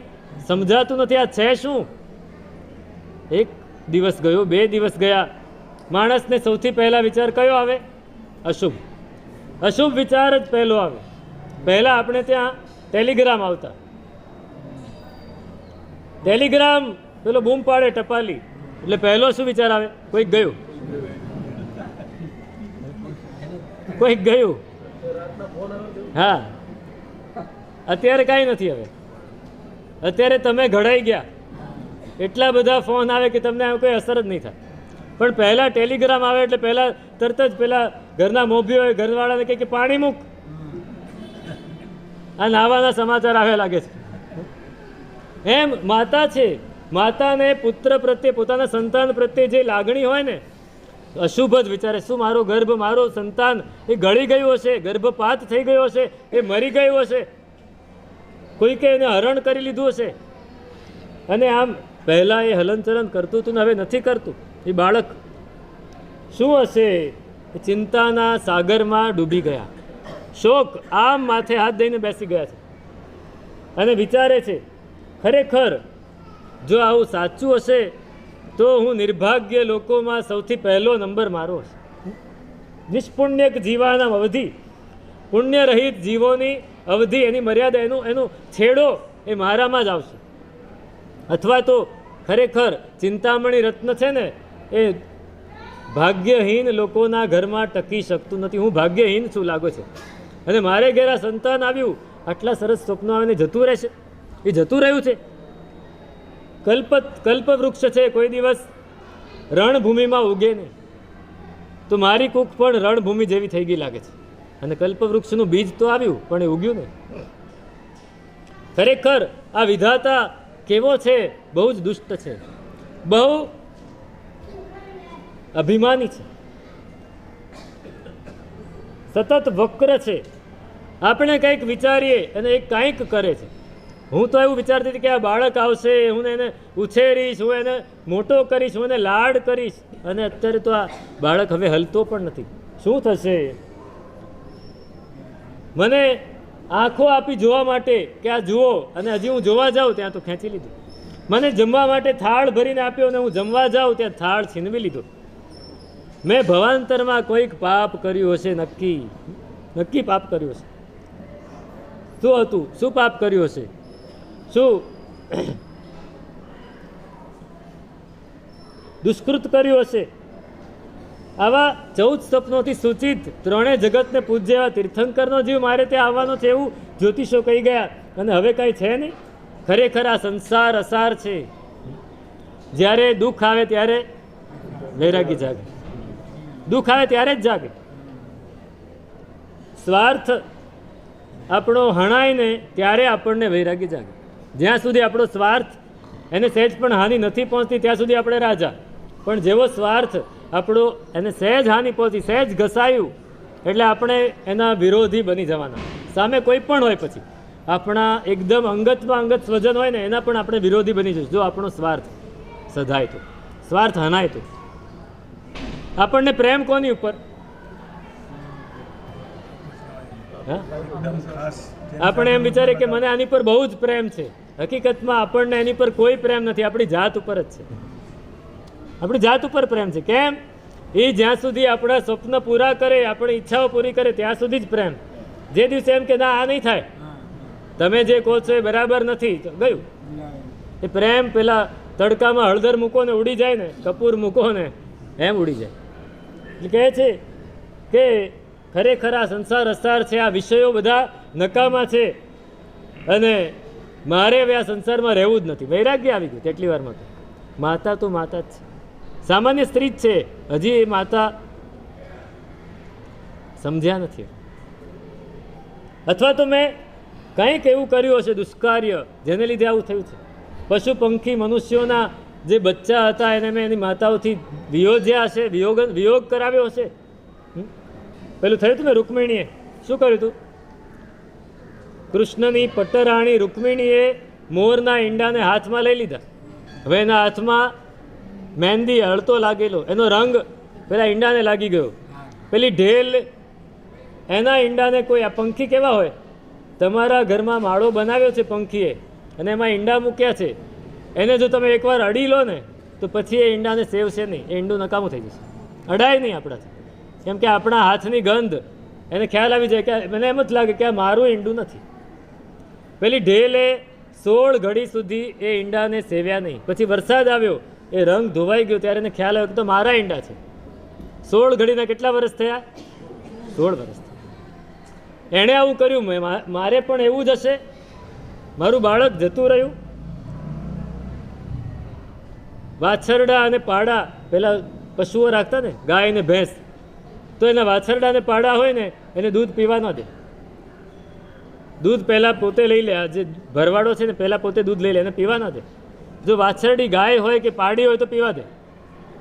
[SPEAKER 1] સમજાતું નથી. આ છે શું? 1 દિવસ ગયો, 2 દિવસ ગયા. માણસને સૌથી પહેલાં વિચાર કયો આવે? અશુભ. અશુભ વિચાર જ પહેલો આવે. પહેલાં આપણે ત્યાં ટેલિગ્રામ આવતા. ટેલિગ્રામ પેલો બૂમ પાડે ટપાલી એટલે પહેલો શું વિચાર આવે? કોઈક ગયું, કોઈક ગયું. હા, અત્યારે કાંઈ નથી. હવે અત્યારે તમે ઘડાઈ ગયા, એટલા બધા ફોન આવે કે તમને કોઈ અસર જ નહીં થાય. પણ પહેલાં ટેલિગ્રામ આવે એટલે પહેલાં તરત જ પેલા ઘરના મોભી હોય ઘરવાળાને કહે કે પાણી મૂક, આ નાવાના સમાચાર આવે લાગે છે. એમ માતા છે માતાને પુત્ર પ્રત્યે, પોતાના સંતાન પ્રત્યે જે લાગણી હોય ને, અશુભ જ વિચારે, શું મારો ગર્ભ, મારો સંતાન એ ગળી ગયું હશે, ગર્ભપાત થઈ ગયો હશે, એ મરી ગયું હશે, કોઈકે એને હરણ કરી લીધું હશે, અને આમ પહેલાં એ હલનચલન કરતું હતું ને હવે નથી કરતું. એ બાળક શું હશે? એ ચિંતાના સાગરમાં ડૂબી ગયા, શોક આમ માથે હાથ દઈને બેસી ગયા છે અને વિચારે છે, ખરેખર જો આવું સાચું હશે તો હું નિર્ભાગ્ય લોકોમાં સૌથી પહેલો નંબર મારો હશે. નિષ્પુણ્યક જીવાના અવધિ, પુણ્યરહિત જીવોની અવધિ, એની મર્યાદા, એનું છેડો એ મારામાં જ આવશે. અથવા તો ખરેખર ચિંતામણી રત્ન છે ને, એ ભાગ્યહીન લોકોના ઘરમાં ટકી શકતું નથી. હું ભાગ્યહીન છું લાગો છે, અને મારે ઘેર આ સંતાન આવ્યું, આટલા સરસ સ્વપ્નો આવીને જતું રહેશે. એ જતું રહ્યું છે. કલ્પવૃક્ષ છે, કોઈ દિવસ રણભૂમિમાં ઉગે નહીં, તો મારી કૂખ પણ રણભૂમિ જેવી થઈ ગઈ લાગે છે. અને કલ્પવૃક્ષનું બીજ તો આવ્યું પણ એ ઉગ્યું નહીં. ખરેખર આ વિધાતા કેવો છે? બહુ જ દુષ્ટ છે, બહુ અભિમાની છે, સતત વક્ર છે. આપણે કંઈક વિચારીએ અને એ કંઈક કરે છે. હું તો એવું વિચારતી હતી કે આ બાળક આવશે, હું એને ઉછેરીશ, હું એને મોટો કરીશ, હું એને લાડ કરીશ, અને અત્યારે તો આ બાળક હવે હલતો પણ નથી. શું થશે? મને આંખો આપી જોવા માટે કે આ જુઓ, અને હજી હું જોવા જાઉં ત્યાં તો ખેંચી લીધું. મને જમવા માટે થાળ ભરીને આપ્યો અને હું જમવા જાઉં ત્યાં થાળ છીનવી લીધો. મેં ભવાંતરમાં કોઈક પાપ કર્યું હશે, નક્કી પાપ કર્યું હશે. શું હતું? શું પાપ કર્યું હશે? શું દુષ્કૃત કર્યું હશે? આવા 14 સ્વપ્નોથી સૂચિત, ત્રણેય જગતને પૂજ્ય એવા તીર્થંકરનો જીવ મારે ત્યાં આવવાનો છે એવું જ્યોતિષો કહી ગયા, અને હવે કાંઈ છે નહીં. ખરેખર આ સંસાર અસાર છે. જ્યારે દુઃખ આવે ત્યારે વૈરાગી જાગે, દુઃખ આવે ત્યારે જ જાગે. સ્વાર્થ આપણો હણાય ને ત્યારે આપણને વૈરાગી જાગે. જ્યાં સુધી આપણો સ્વાર્થ એને સહેજ પણ હાનિ નથી પહોંચતી ત્યાં સુધી આપણે રાજા. પણ જેવો સ્વાર્થ આપણો એને સહેજ હાનિ પહોંચી, સહેજ ઘસાયું, એટલે આપણે એના વિરોધી બની જવાના. સામે કોઈ પણ હોય, પછી આપણા એકદમ અંગતમાં અંગત સ્વજન હોય ને, એના પણ આપણે વિરોધી બની જઈશું જો આપણો સ્વાર્થ સધાય તો, સ્વાર્થ હનાય તો. આપણને પ્રેમ કોની ઉપર? આપણે એમ વિચારે કે મને આની પર બહુ જ પ્રેમ છે. હકીકતમાં આપણને એની પર કોઈ પ્રેમ નથી, આપણી જાત ઉપર જ છે. આપણી જાત ઉપર પ્રેમ છે. કેમ? એ જ્યાં સુધી આપણા સ્વપ્ન પૂરા કરે, આપણી ઈચ્છાઓ પૂરી કરે, ત્યાં સુધી જ પ્રેમ. જે દિવસે એમ કે ના આ નહીં થાય, તમે જે કહો છો એ બરાબર નથી, ગયું. એ પ્રેમ પેલા તડકામાં હળદર મૂકો ને ઉડી જાય ને, કપૂર મૂકો ને એમ ઉડી જાય. એટલે કહે છે કે ખરેખર આ સંસાર અસાર છે, આ વિષયો બધા નકામા છે, અને મારે હવે આ સંસારમાં રહેવું જ નથી. વૈરાગ્ય આવી ગયું તેટલી વારમાં. તો માતા તો માતા જ છે, સામાન્ય સ્ત્રી જ છે. હજી એ માતા સમજ્યા નથી, અથવા તો મેં કંઈક એવું કર્યું હશે દુષ્કાર્ય જેને લીધે આવું થયું છે. પશુ પંખી મનુષ્યોના જે બચ્ચા હતા એને મેં એની માતાઓથી વિયોજ્યા હશે, વિયોગ કરાવ્યો હશે. પેલું થયું હતું ને, રૂકમિણીએ શું કર્યું હતું? કૃષ્ણની પટ્ટરાણી રૂકમિણીએ મોરના ઈંડાને હાથમાં લઈ લીધા. હવે એના હાથમાં મહેંદી હળતો લાગેલો, એનો રંગ પેલા ઈંડાને લાગી ગયો. પેલી ઢેલ એના ઈંડાને કોઈ, આ પંખી કેવા હોય, તમારા ઘરમાં માળો બનાવ્યો છે પંખીએ અને એમાં ઈંડા મૂક્યા છે, એને જો તમે એકવાર અડી લો ને તો પછી એ ઈંડાને સેવશે નહીં, એ ઈંડું નકામું થઈ જશે, અડાય નહીં આપણાથી. કેમ કે આપણા હાથની ગંધ એને ખ્યાલ આવી જાય કે મને એમ જ લાગે કે આ મારું ઈંડું નથી. પેલી ઢેલે 16 ઘડી સુધી એ ઈંડાને સેવ્યા નહીં. પછી વરસાદ આવ્યો, એ રંગ ધોવાઈ ગયો, ત્યારે એને ખ્યાલ આવ્યો કે તો મારા ઈંડા છે. 16 ઘડીના કેટલા વર્ષ થયા? 16 વર્ષ. એણે આવું કર્યું, મારે પણ એવું જ હશે. મારું બાળક જતું રહ્યું. વાછરડા અને પાડા પેલા પશુઓ રાખતા ને, ગાય ને ભેંસ, તો એના વાછરડા અને પાડા હોય ને એને દૂધ પીવા ન દે. દૂધ પહેલાં પોતે લઈ લે, આ જે ભરવાડો છે ને પહેલાં પોતે દૂધ લઈ લે, એને પીવા ન દે. જો વાછરડી ગાય હોય કે પાડી હોય તો પીવા દે,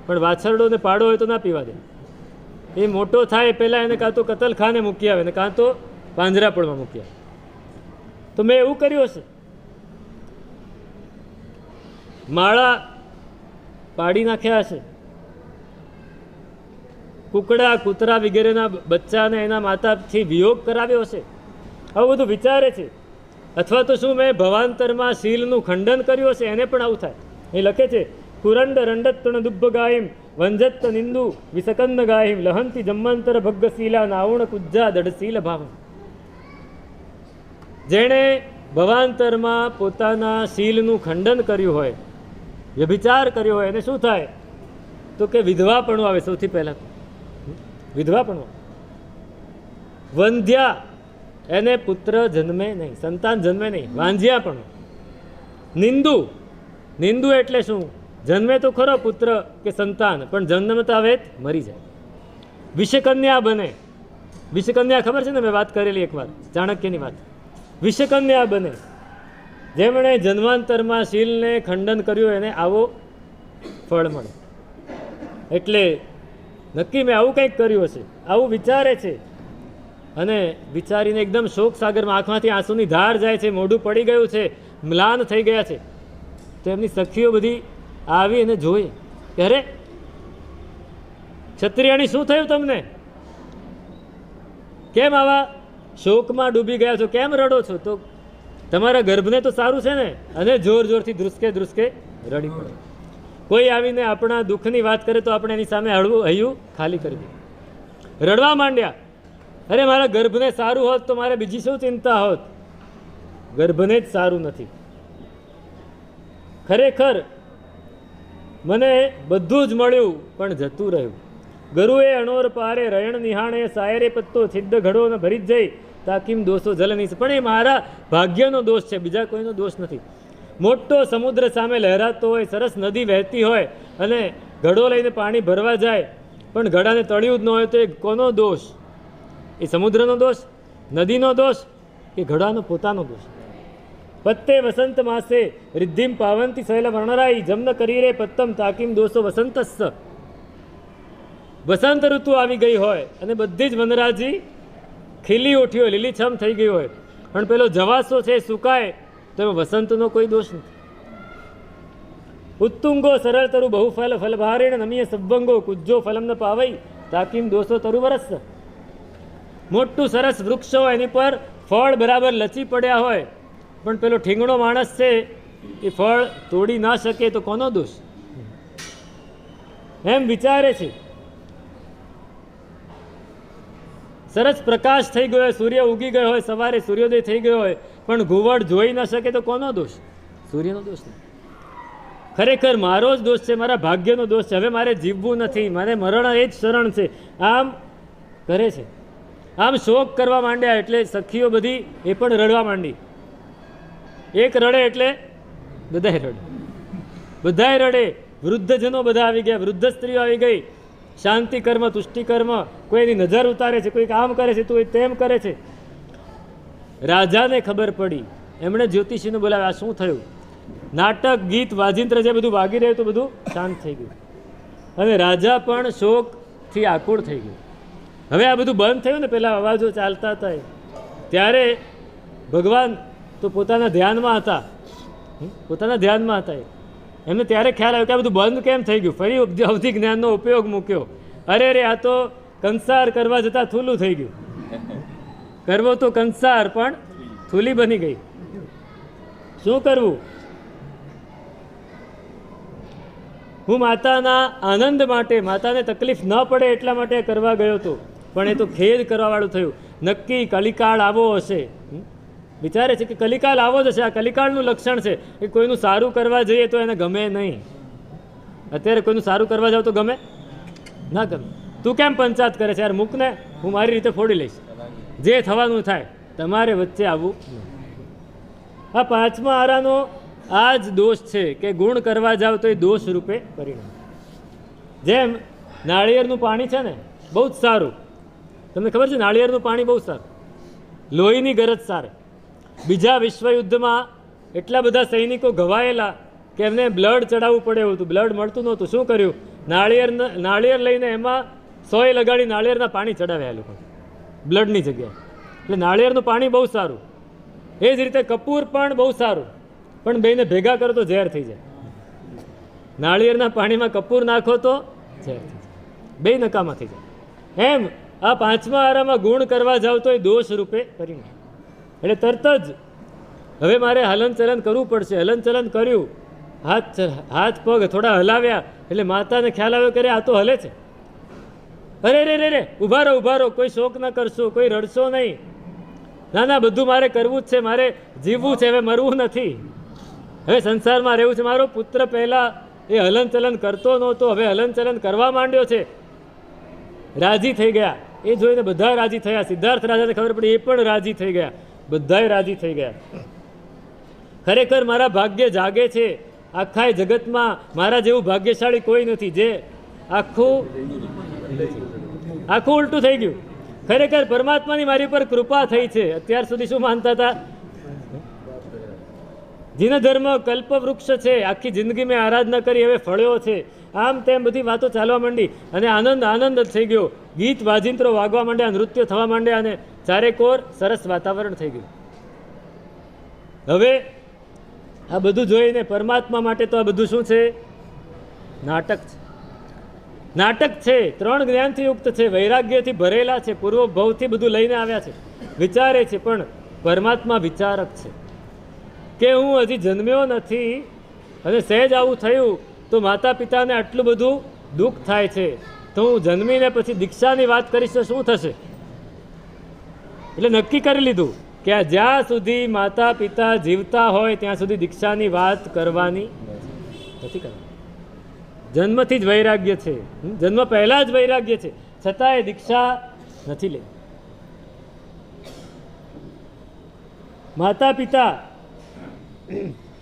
[SPEAKER 1] પણ વાછરડો ને પાડો હોય તો ના પીવા દે. એ મોટો થાય પહેલાં એને કાં તો કતલખાને મૂકી આવે ને કાં તો પાંજરાપોળમાં મૂકી આવે. તો મેં એવું કર્યું હશે, માળા પાડી નાખ્યા હશે, કુકડા કૂતરા વગેરેના બચ્ચાને એના માતાથી વિયોગ કરાવ્યો હશે. આવું બધું વિચારે છે. અથવા તો શું મેં ભવાંતરમાં શીલનું ખંડન કર્યું હશે, એને પણ આવું થાય. એ લખે છે, કુરંડ રંડત્તણ દુબ્ભ ગાયમ વંજત્ત નિંદુ વિસકંદ ગાયમ લહંતી જમ્માંતર ભગ્ગશીલા નાવુણ કુજ્જા દઢશીલ ભાવ. જેણે ભવાંતરમાં પોતાના શીલનું ખંડન કર્યું હોય, વ્યભિચાર કર્યો હોય, એને શું થાય? તો કે વિધવાપણું આવે. સૌથી પહેલાં વિધવાપણું. વંધ્યા, એને પુત્ર જન્મે નહીં, સંતાન જન્મે નહીં, વાંઝિયાપણું. નિંદુ, નિંદુ એટલે શું? જન્મે તો ખરો પુત્ર કે સંતાન, પણ જન્મતા વેત મરી જાય. વિષકન્યા બને. વિષકન્યા ખબર છે ને, મેં વાત કરેલી એકવાર, ચાણક્યની વાત. વિષકન્યા બને. જેમણે જન્માંતરમાં શીલને ખંડન કર્યું એને આવો ફળ મળે. એટલે નક્કી મેં આવું કંઈક કર્યું હશે, આવું વિચારે છે. અને વિચારીને એકદમ શોક સાગરમાં આંખમાંથી આંસુની ધાર જાય છે, મોઢું પડી ગયું છે, મ્લાન થઈ ગયા છે. તો એમની સખીઓ બધી આવી અને જોઈ કે અરે ક્ષત્રિયાણી શું થયું તમને? કેમ આવા શોકમાં ડૂબી ગયા છો? કેમ રડો છો? તો તમારા ગર્ભને તો સારું છે ને? અને જોર જોરથી ધ્રુસકે ધ્રુસકે રડી પડે. કોઈ આવીને આપણા દુઃખની વાત કરે તો આપણે એની સામે હળવું હૈયું ખાલી કરી દઈએ. રડવા માંડ્યા. અરે મારા ગર્ભને સારું હોત તો મારે બીજી શું ચિંતા હોત? ગર્ભને જ સારું નથી. ખરેખર મને બધું જ મળ્યું પણ જતું રહ્યું. ગરુએ અણોર પારે રયણ નિહાણે સાયરે પત્તો છિદ્દ ઘડો ને ભરી જ જઈ તાકીમ દોષો જલ નહીં. પણ એ મારા ભાગ્યનો દોષ છે, બીજા કોઈનો દોષ નથી. મોટો સમુદ્ર સામે લહેરાતો હોય, સરસ નદી વહેતી હોય અને ઘડો લઈને પાણી ભરવા જાય પણ ઘડાને તળિયું જ ન હોય તો એ કોનો દોષ? એ સમુદ્રનો દોષ, નદીનો દોષ કે ઘડાનો પોતાનો દોષ? પત્તે વસંત માસે રિદ્ધિમ પાવંતી શૈલ વર્ણરાઈ જમ્ન કરી રે પત્તમ તાકીમ દોષો વસંતસ્સ. વસંત ઋતુ આવી ગઈ હોય અને બધી જ વનરાજી ખીલી ઉઠી હોય, લીલીછમ થઈ ગઈ હોય, પણ પેલો જવાસો છે સુકાય તો એમાં વસંતનો કોઈ દોષ નથી. ઉત્તુંગો સરળ તરુ બહુ ફલ ફલભારેણ નમીય સબ્બંગો કુજ્જો ફલમ ન પાવઈ તાકીમ દોષો તરુ વરસ. મોટું સરસ વૃક્ષ હોય, એની પર ફળ બરાબર લચી પડ્યા હોય, પણ પેલો ઠીંગણો માણસ છે એ ફળ તોડી ના શકે તો કોનો દોષ? એમ વિચારે છે. સરસ પ્રકાશ થઈ ગયો હોય, સૂર્ય ઉગી ગયો હોય, સવારે સૂર્યોદય થઈ ગયો હોય, પણ ઘુવડ જોઈ ન શકે તો કોનો દોષ? સૂર્યનો દોષ નહીં. ખરેખર મારો જ દોષ છે, મારા ભાગ્યનો દોષ છે. હવે મારે જીવવું નથી, મારે મરણ એ જ શરણ છે. આમ કરે છે. આમ શોક કરવા માંડ્યા એટલે સખીઓ બધી એ પણ રડવા માંડી. એક રડે એટલે બધાય રડે, બધાય રડે. વૃદ્ધજનો બધા આવી ગયા, વૃદ્ધ સ્ત્રીઓ આવી ગઈ. શાંતિ કર્મ, તુષ્ટિ કર્મ, કોઈ એની નજર ઉતારે છે, કોઈ કામ કરે છે, કોઈ તેમ કરે છે. રાજાને ખબર પડી, એમણે જ્યોતિષીને બોલાવ્યા. આ શું થયું? નાટક, ગીત, વાજિંત્ર જે બધું વાગી રહ્યું તો બધું શાંત થઈ ગયું અને રાજા પણ શોકથી આકુળ થઈ ગયું. હવે આ બધું બંધ થયું ને, પેલા અવાજો ચાલતા હતા ત્યારે ભગવાન તો પોતાના ધ્યાનમાં હતા, પોતાના ધ્યાનમાં હતા. એમને ત્યારે ખ્યાલ આવ્યો કે આ બધું બંધ કેમ થઈ ગયું? ફરી અવધિ જ્ઞાનનો ઉપયોગ મૂક્યો. અરે રે, આ તો કંસાર કરવા જતાં થૂલું થઈ ગયું. કરવો તો કંસાર પણ થૂલી બની ગઈ. શું કરવું? હું માતાના આનંદ માટે, માતાને તકલીફ ન પડે એટલા માટે કરવા ગયો હતો, પણ એ તો ખેદ કરવાવાળું થયું. નક્કી કલિકાળ આવો હશે. વિચારે છે કે કલિકાળ આવો જ હશે. આ કલિકાળનું લક્ષણ છે કે કોઈનું સારું કરવા જઈએ તો એને ગમે નહીં. અત્યારે કોઈનું સારું કરવા જાવ તો ગમે ના ગમે. તું કેમ પંચાયત કરે છે? યાર મૂકને, હું મારી રીતે ફોડી લઈશ. જે થવાનું થાય, તમારે વચ્ચે આવવું. આ પાંચમા આરાનો આ જ દોષ છે કે ગુણ કરવા જાવ તો એ દોષ રૂપે પરિણામ. જેમ નાળિયેરનું પાણી છે ને, બહુ જ સારું. તમને ખબર છે નાળિયેરનું પાણી બહુ સારું, લોહીની ગરજ સારે. બીજા વિશ્વયુદ્ધમાં એટલા બધા સૈનિકો ઘવાયેલા કે એમને બ્લડ ચડાવવું પડે એવું હતું, બ્લડ મળતું નહોતું. શું કર્યું? નાળિયેર લઈને એમાં સોય લગાડી નાળિયેરના પાણી ચડાવ્યા એ લોકો બ્લડની જગ્યાએ. એટલે નાળિયેરનું પાણી બહુ સારું. એ જ રીતે કપૂર પણ બહુ સારું, પણ બેને ભેગા કરો તો ઝેર થઈ જાય. નાળિયેરના પાણીમાં કપૂર નાખો તો ઝેર થઈ જાય, બે નકામા થઈ જાય. એમ આ પાંચમા આરામાં ગુણ કરવા જાવ તો એ દોષ રૂપે પરિણામ. એટલે તરત જ હવે મારે હલનચલન કરવું પડશે. હલનચલન કર્યું, હાથ પગ થોડા હલાવ્યા એટલે માતાને ખ્યાલ આવ્યો કે આ તો હલે છે. અરે રે રે રે, ઊભા રહો, કોઈ શોક ન કરશો, કોઈ રડશો નહીં. ના ના, બધું મારે કરવું જ છે, મારે જીવવું છે, હવે મરવું નથી, હવે સંસારમાં રહેવું છે. મારો પુત્ર પહેલાં એ હલનચલન કરતો નહોતો, હવે હલનચલન કરવા માંડ્યો છે. રાજી થઈ ગયા. એ જોઈને બધા રાજી થયા. સિદ્ધાર્થ રાજાને ખબર પડી, એ પણ રાજી થઈ ગયા. બધાય રાજી થઈ ગયા. ખરેખર મારા ભાગ્ય જાગે છે. આખા જગતમાં મારા જેવું ભાગ્યશાળી કોઈ નથી. જે આખું ઉલટું થઈ ગયું. ખરેખર પરમાત્માની મારી પર કૃપા થઈ છે. અત્યાર સુધી શું માનતા હતા? જીન ધર્મ કલ્પવૃક્ષ છે, આખી જિંદગી મેં આરાધના કરી, હવે ફળ્યો છે. આમ તેમ બધી વાતો ચાલવા માંડી અને આનંદ જ થઈ ગયો. ગીત વાજિંત્રો વાગવા માંડ્યા, નૃત્ય થવા માંડ્યા અને ચારેકોર સરસ વાતાવરણ થઈ ગયું. હવે આ બધું જોઈને પરમાત્મા માટે તો આ બધું શું છે? નાટક છે. નાટક છે. 3 જ્ઞાનથી યુક્ત છે, વૈરાગ્યથી ભરેલા છે, પૂર્વ ભવથી બધું લઈને આવ્યા છે, વિચારે છે. પણ પરમાત્મા વિચારક છે કે હું હજી જન્મ્યો નથી અને સહેજ આવું થયું તો માતા પિતાને આટલું બધું દુઃખ થાય છે, તો હું જન્મીને પછી દીક્ષાની વાત કરીશ તો શું થશે? એટલે નક્કી કરી લીધું કે આ જ્યાં સુધી માતા પિતા જીવતા હોય ત્યાં સુધી દીક્ષાની વાત કરવાની નથી કરવાની. જન્મથી જ વૈરાગ્ય છે, જન્મ પહેલાં જ વૈરાગ્ય છે, છતાંય દીક્ષા નથી લેવી. માતા પિતા,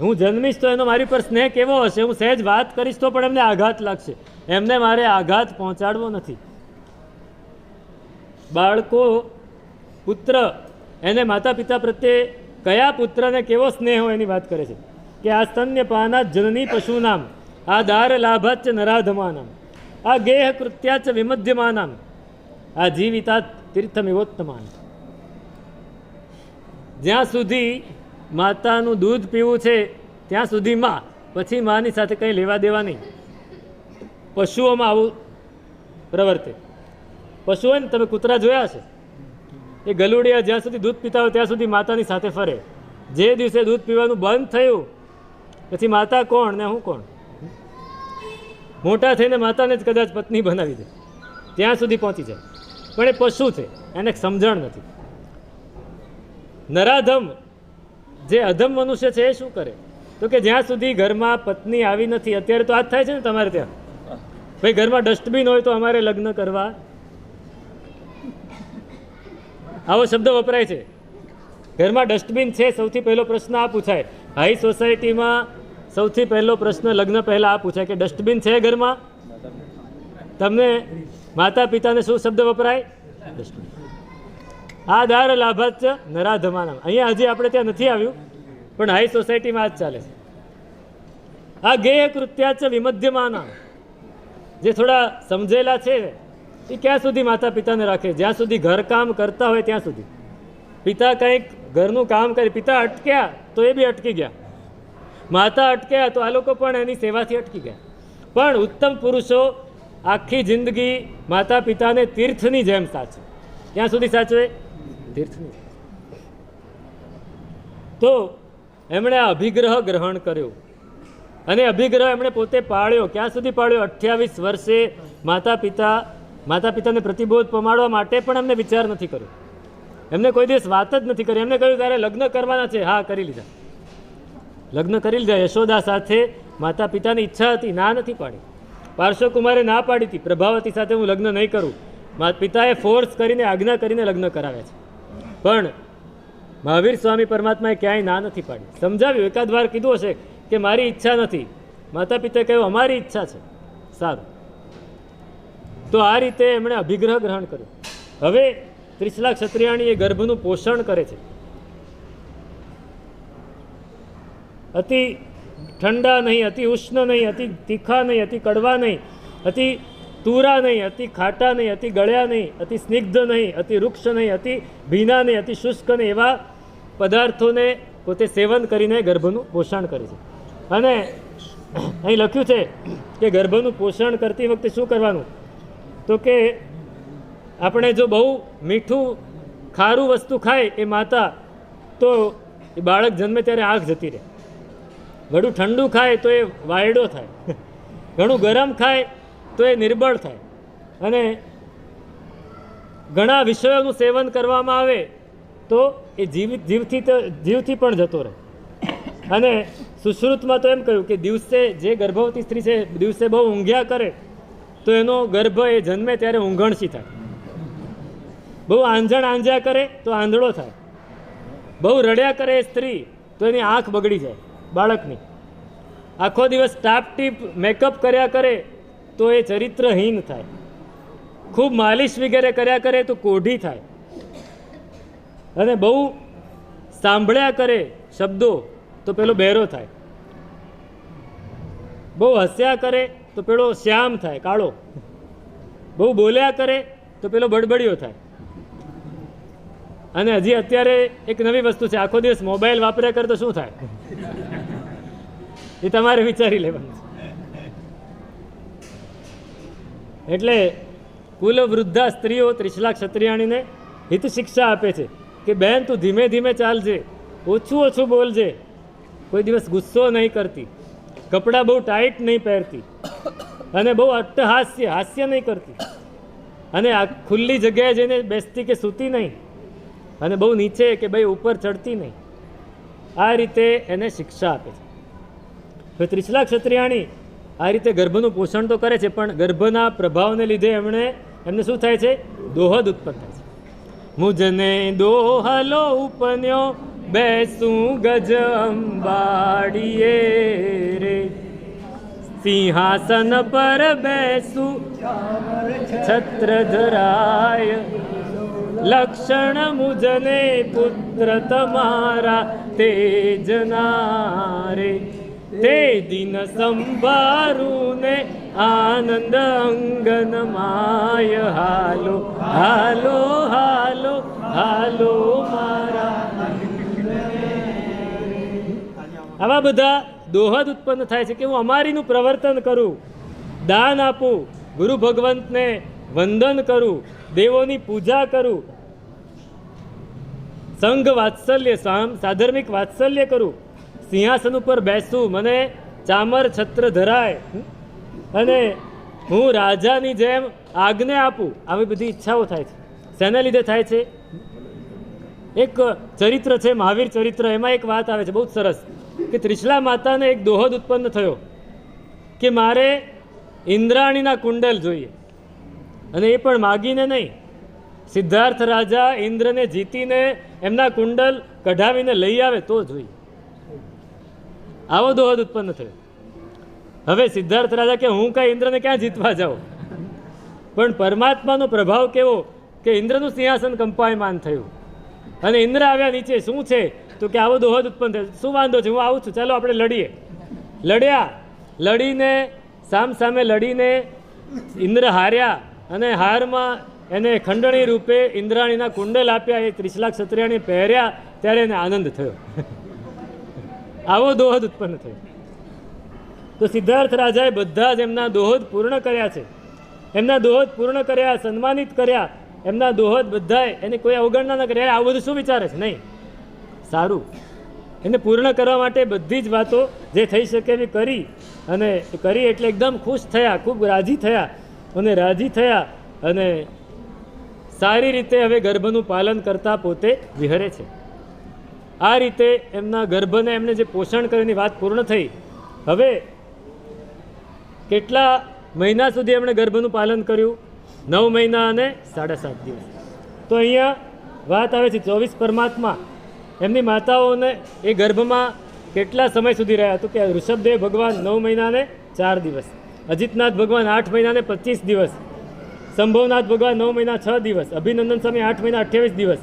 [SPEAKER 1] હું જન્મીશ તો એનો મારી પર સ્નેહ કેવો હશે? હું સહેજ વાત કરીશ તો પણ એમને આઘાત લાગશે. એમને મારે આઘાત પહોંચાડવો નથી. બાળકો, પુત્ર, એને માતા પિતા પ્રત્યે કયા પુત્રને કેવો સ્નેહ હોય એની વાત કરે છે કે આ સ્તન્યપાના જનની પશુનામ, આ દાર લાભાચ નરાધમાનામ, આ ગેહ કૃત્યાચ વિમધ્યમાનામ, આ જીવિતા તીર્થમિવોત્તમાન. જ્યાં સુધી માતાનું દૂધ પીવું છે ત્યાં સુધી માં, પછી માની સાથે કંઈ લેવા દેવા નહીં. પશુઓમાં આવું પ્રવર્તે. પશુઓ ને તમે કૂતરા જોયા છે, એ ગલુડિયા જ્યાં સુધી દૂધ પીતા હોય ત્યાં સુધી માતાની સાથે ફરે. જે દિવસે દૂધ પીવાનું બંધ થયું પછી માતા કોણ ને હું કોણ? મોટા થઈને માતાને જ કદાચ પત્ની બનાવી દે, ત્યાં સુધી પહોંચી જાય. પણ એ પશુ છે, એને સમજણ નથી. નરાધમ, જે અધમ મનુષ્ય છે, એ શું કરે? તો કે જ્યાં સુધી ઘરમાં પત્ની આવી નથી. અત્યારે તો આ જ થાય છે ને તમારે ત્યાં, ભાઈ ઘરમાં ડસ્ટબિન હોય તો અમારે લગ્ન કરવા, આવો શબ્દ વપરાય છે. ઘરમાં ડસ્ટબિન છે, સૌથી પહેલો પ્રશ્ન આ પૂછાય. હાઈ સોસાયટીમાં સૌથી પહેલો પ્રશ્ન લગ્ન પહેલાં આ પૂછાય કે ડસ્ટબિન છે ઘરમાં? તમને માતા પિતાને શું શબ્દ વપરાય? ડસ્ટબિન. આ દાર લાભાચ નરાધમાનામ. અહીંયા હજી આપણે ત્યાં નથી આવ્યું, પણ હાઈ સોસાયટીમાં આ જ ચાલે છે. આ ગેય કૃત્યાચ વિમધ્યમાનામ, જે થોડા સમજેલા છે એ ક્યાં સુધી માતા પિતાને રાખે? જ્યાં સુધી ઘરકામ કરતા હોય ત્યાં સુધી. પિતા કંઈક ઘરનું કામ કરે, પિતા અટક્યા તો એ બી અટકી ગયા, માતા અટક્યા તો આ લોકો પણ એની સેવાથી અટકી ગયા. પણ ઉત્તમ પુરુષો આખી જિંદગી માતા પિતાને તીર્થની જેમ સાચવે. ક્યાં સુધી સાચવે? તીર્થની. તો એમણે આ અભિગ્રહ ગ્રહણ કર્યો અને અભિગ્રહ એમણે પોતે પાળ્યો. ક્યાં સુધી પાળ્યો? 28 વર્ષે માતા પિતાને પ્રતિબોધ પમાડવા માટે પણ એમને વિચાર નથી કર્યો. એમને કોઈ દિવસ વાત જ નથી કરી. એમને કહ્યું તારે લગ્ન કરવાના છે? હા, કરી લીધા. લગ્ન કરી લીધા. યશોદા સાથે માતા પિતાની ઈચ્છા હતી, ના નથી પાડી. પાર્શ્વકુમારે ના પાડી હતી, પ્રભાવતી સાથે હું લગ્ન નહીં કરું. પિતાએ ફોર્સ કરીને, આજ્ઞા કરીને લગ્ન કરાવ્યા છે. પણ મહાવીર સ્વામી પરમાત્માએ ક્યાંય ના નથી પાડી. સમજાવ્યું, એકાદ વાર કીધું હશે કે મારી ઈચ્છા નથી. માતા પિતાએ કહ્યું અમારી ઈચ્છા છે. સારું. તો આ રીતે એમણે અભિગ્રહ ગ્રહણ કર્યો. હવે ત્રિશલા ક્ષત્રિયાણી એ ગર્ભનું પોષણ કરે છે. અતિ ઠંડા નહીં, અતિ ઉષ્ણ નહીં, અતિ તીખા નહીં, અતિ કડવા નહીં, અતિ તુરા નહીં, અતિ ખાટા નહીં, અતિ ગળ્યા નહીં, અતિ સ્નિગ્ધ નહીં, અતિ વૃક્ષ નહીં, અતિ ભીના નહીં, અતિ શુષ્ક નહીં, એવા પદાર્થોને પોતે સેવન કરીને ગર્ભનું પોષણ કરે છે. અને અહીં લખ્યું છે કે ગર્ભનું પોષણ કરતી વખતે શું કરવાનું, તો કે આપણે જો બહુ મીઠું ખારું વસ્તુ ખાય એ માતા, તો એ બાળક જન્મે ત્યારે આંખ જતી રહે. ઘણું ઠંડુ ખાય તો એ વાયડો થાય, ઘણું ગરમ ખાય તો એ નિર્બળ થાય, અને ઘણા વિષયોનું સેવન કરવામાં આવે તો એ જીવથી પણ જતો રહે. અને સુશ્રુતમાં તો એમ કહ્યું કે દિવસે જે ગર્ભવતી સ્ત્રી છે દિવસે બહુ ઊંઘ્યા કરે તો એનો ગર્ભ એ જન્મે ત્યારે ઊંઘણશી થાય, બહુ આંજ્યા કરે તો આંધળો થાય, બહુ રડ્યા કરે એ સ્ત્રી તો એની આંખ બગડી જાય બાળકની, આખો દિવસ ટાપ-ટીપ મેકઅપ કર્યા કરે તો એ ચરિત્રહીન થાય, ખૂબ માલિશ વગેરે કર્યા કરે તો કોઢી થાય, અને બહુ સાંભળ્યા કરે શબ્દો તો પેલો બહેરો થાય, બહુ હસ્યા કરે તો પેલો શ્યામ થાય, કાળો, બહુ બોલ્યા કરે તો પેલો બડબડિયો થાય. અને હજી અત્યારે એક નવી વસ્તુ છે, આખો દિવસ મોબાઈલ વાપર્યા કરે તો શું થાય એ તમારે વિચારી લેવાનું છે. એટલે કુલ વૃદ્ધા સ્ત્રીઓ ત્રિશલા ક્ષત્રિયાણીને હિત શિક્ષા આપે છે કે બહેન તું ધીમે ધીમે ચાલજે, ઓછું ઓછું બોલજે, કોઈ દિવસ ગુસ્સો નહીં કરતી, કપડાં બહુ ટાઈટ નહીં પહેરતી, અને બહુ હાસ્ય નહીં કરતી, અને આ ખુલ્લી જગ્યાએ જઈને બેસતી કે સૂતી નહીં, અને બહુ નીચે કે ભાઈ ઉપર ચડતી નહીં. આ રીતે એને શિક્ષા આપે છે. તો ત્રિશલા ક્ષત્રિયાણી આ રીતે ગર્ભનું પોષણ તો કરે છે, પણ ગર્ભના પ્રભાવને લીધે એમને શું થાય છે, દોહદ ઉત્પન્ન થાય છે. મુજને દોહલો ઉપન્યો બેસું ગજ અંબાડીએ રે, સિંહાસન પર બેસું છત્ર ધરાય, લક્ષણ મુજને પુત્ર તમારા તેજના રે, તે દિન સંભારું ને આનંદ અંગન માય, હાલો હાલો હાલો હાલો મારા. આવા બધા દોહદ ઉત્પન્ન થાય છે કે હું અમારીનું પ્રવર્તન કરું, દાન આપું, ગુરુ ભગવંતને વંદન કરું, દેવોની પૂજા કરું, સંઘ વાત્સલ્ય સાધર્મિક વાત્સલ્ય કરું, સિંહાસન ઉપર બેસું, મને ચામર છત્ર ધરાય, અને હું રાજાની જેમ આજ્ઞા આપું. આવી બધી ઈચ્છાઓ થાય છે. શેના લીધે થાય છે? એક ચરિત્ર છે મહાવીર ચરિત્ર, એમાં એક વાત આવે છે બહુ સરસ કે ત્રિશલા માતાને એક દોહદ ઉત્પન્ન થયો કે મારે ઇન્દ્રાણીના કુંડલ જોઈએ, અને એ પણ માગીને નહીં, સિદ્ધાર્થ રાજા ઇન્દ્રને જીતીને એમના કુંડલ કઢાવીને લઈ આવે તો જોઈએ. આવો દોહદ ઉત્પન્ન થયો. હવે સિદ્ધાર્થ રાજા કે હું કાંઈ ઇન્દ્રને ક્યાં જીતવા જાઉં, પણ પરમાત્માનો પ્રભાવ કેવો કે ઇન્દ્રનું સિંહાસન કંપાયમાન થયું, અને ઇન્દ્ર આવ્યા નીચે. શું છે તો કે આવો દોહદ ઉત્પન્ન થયો, શું વાંધો છે, હું આવું છું, ચાલો આપણે લડીએ. લડ્યા, લડીને સામે લડીને ઇન્દ્ર હાર્યા, અને હારમાં એને ખંડણી રૂપે ઇન્દ્રાણીના કુંડલ આપ્યા, એ ત્રિશલા ક્ષત્રિયાણી પહેર્યા, ત્યારે એને આનંદ થયો. આવો દોહદ ઉત્પન્ન થયો. તો સિદ્ધાર્થ રાજાએ બધા જ એમના દોહદ પૂર્ણ કર્યા છે, એમના દોહદ પૂર્ણ કર્યા, સન્માનિત કર્યા, એમના દોહદ બધાએ એને કોઈ અવગણના ન કર્યા. આવું બધું શું વિચારે છે? નહીં, સારું, એને પૂર્ણ કરવા માટે બધી જ વાતો જે થઈ શકે એવી કરી, અને કરી એટલે એકદમ ખુશ થયા, ખૂબ રાજી થયા, અને સારી રીતે હવે ગર્ભનું પાલન કરતા પોતે વિહરે છે. આ રીતે એમના ગર્ભને એમને જે પોષણ કર્યાની વાત પૂર્ણ થઈ. હવે કેટલા મહિના સુધી એમણે ગર્ભનું પાલન કર્યું? 9 મહિના અને 7.5 દિવસ. તો અહીંયા વાત આવે છે 24 પરમાત્મા એમની માતાઓને એ ગર્ભમાં કેટલા સમય સુધી રહ્યા? તો કે ઋષભદેવ ભગવાન 9 મહિના અને 4 દિવસ, અજિતનાથ ભગવાન 8 મહિના અને 25 દિવસ, શંભવનાથ ભગવાન 9 મહિના 6 દિવસ, અભિનંદન સ્વામી 8 મહિના 28 દિવસ,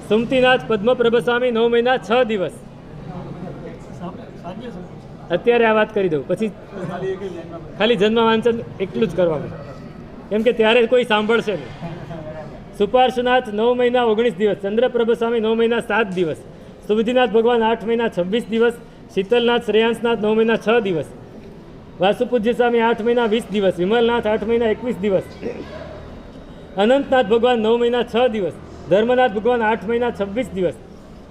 [SPEAKER 1] સુમતીનાથ પદ્મપ્રભ સ્વામી 9 મહિના 6 દિવસ, અત્યારે આ વાત કરી દઉં, પછી ખાલી જન્મ વાંચન એકલું જ કરવાનું, કેમ કે ત્યારે કોઈ સાંભળશે નહીં. સુપાર્શ્વનાથ 9 મહિના 19 દિવસ, ચંદ્રપ્રભ સ્વામી 9 મહિના 7 દિવસ, સુવિધિનાથ ભગવાન 8 મહિના 26 દિવસ, શીતલનાથ શ્રેયાંસનાથ 9 મહિના 6 દિવસ, વાસુપૂજ્ય સ્વામી 8 મહિના 20 દિવસ, વિમલનાથ 8 મહિના 21 દિવસ, અનંતનાથ ભગવાન 9 મહિના 6 દિવસ, ધર્મનાથ ભગવાન 8 મહિના 26 દિવસ,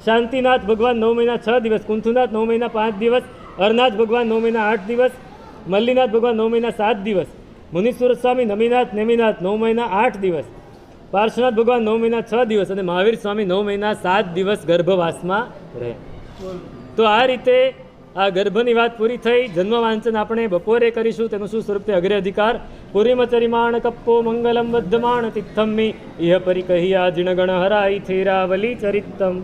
[SPEAKER 1] શાંતિનાથ ભગવાન 9 મહિના 6 દિવસ, કુંથુનાથ 9 મહિના 5 દિવસ, અરનાથ ભગવાન 9 મહિના 8 દિવસ, મલ્લીનાથ ભગવાન 9 મહિના 7 દિવસ, મુનીશ્વર સ્વામી નેમિનાથ 9 મહિના 8 દિવસ, પાર્શ્વનાથ ભગવાન 9 મહિના 6 દિવસ અને મહાવીર સ્વામી 9 મહિના 7 દિવસ ગર્ભવાસમાં રહે. તો આ રીતે આ ગર્ભની વાત પૂરી થઈ. જન્મ વાંચન આપણે બપોરે કરીશું. તેનું શું સ્વરૂપ છે? અગ્રે અધિકાર પુરીમચરિમાણ કપ્પો મંગલમ વર્ધમાણ તિથમ્મી ઇહ પરિકહિયા જીણગણ હરાઈ થેરાવલી ચરિત્તમ.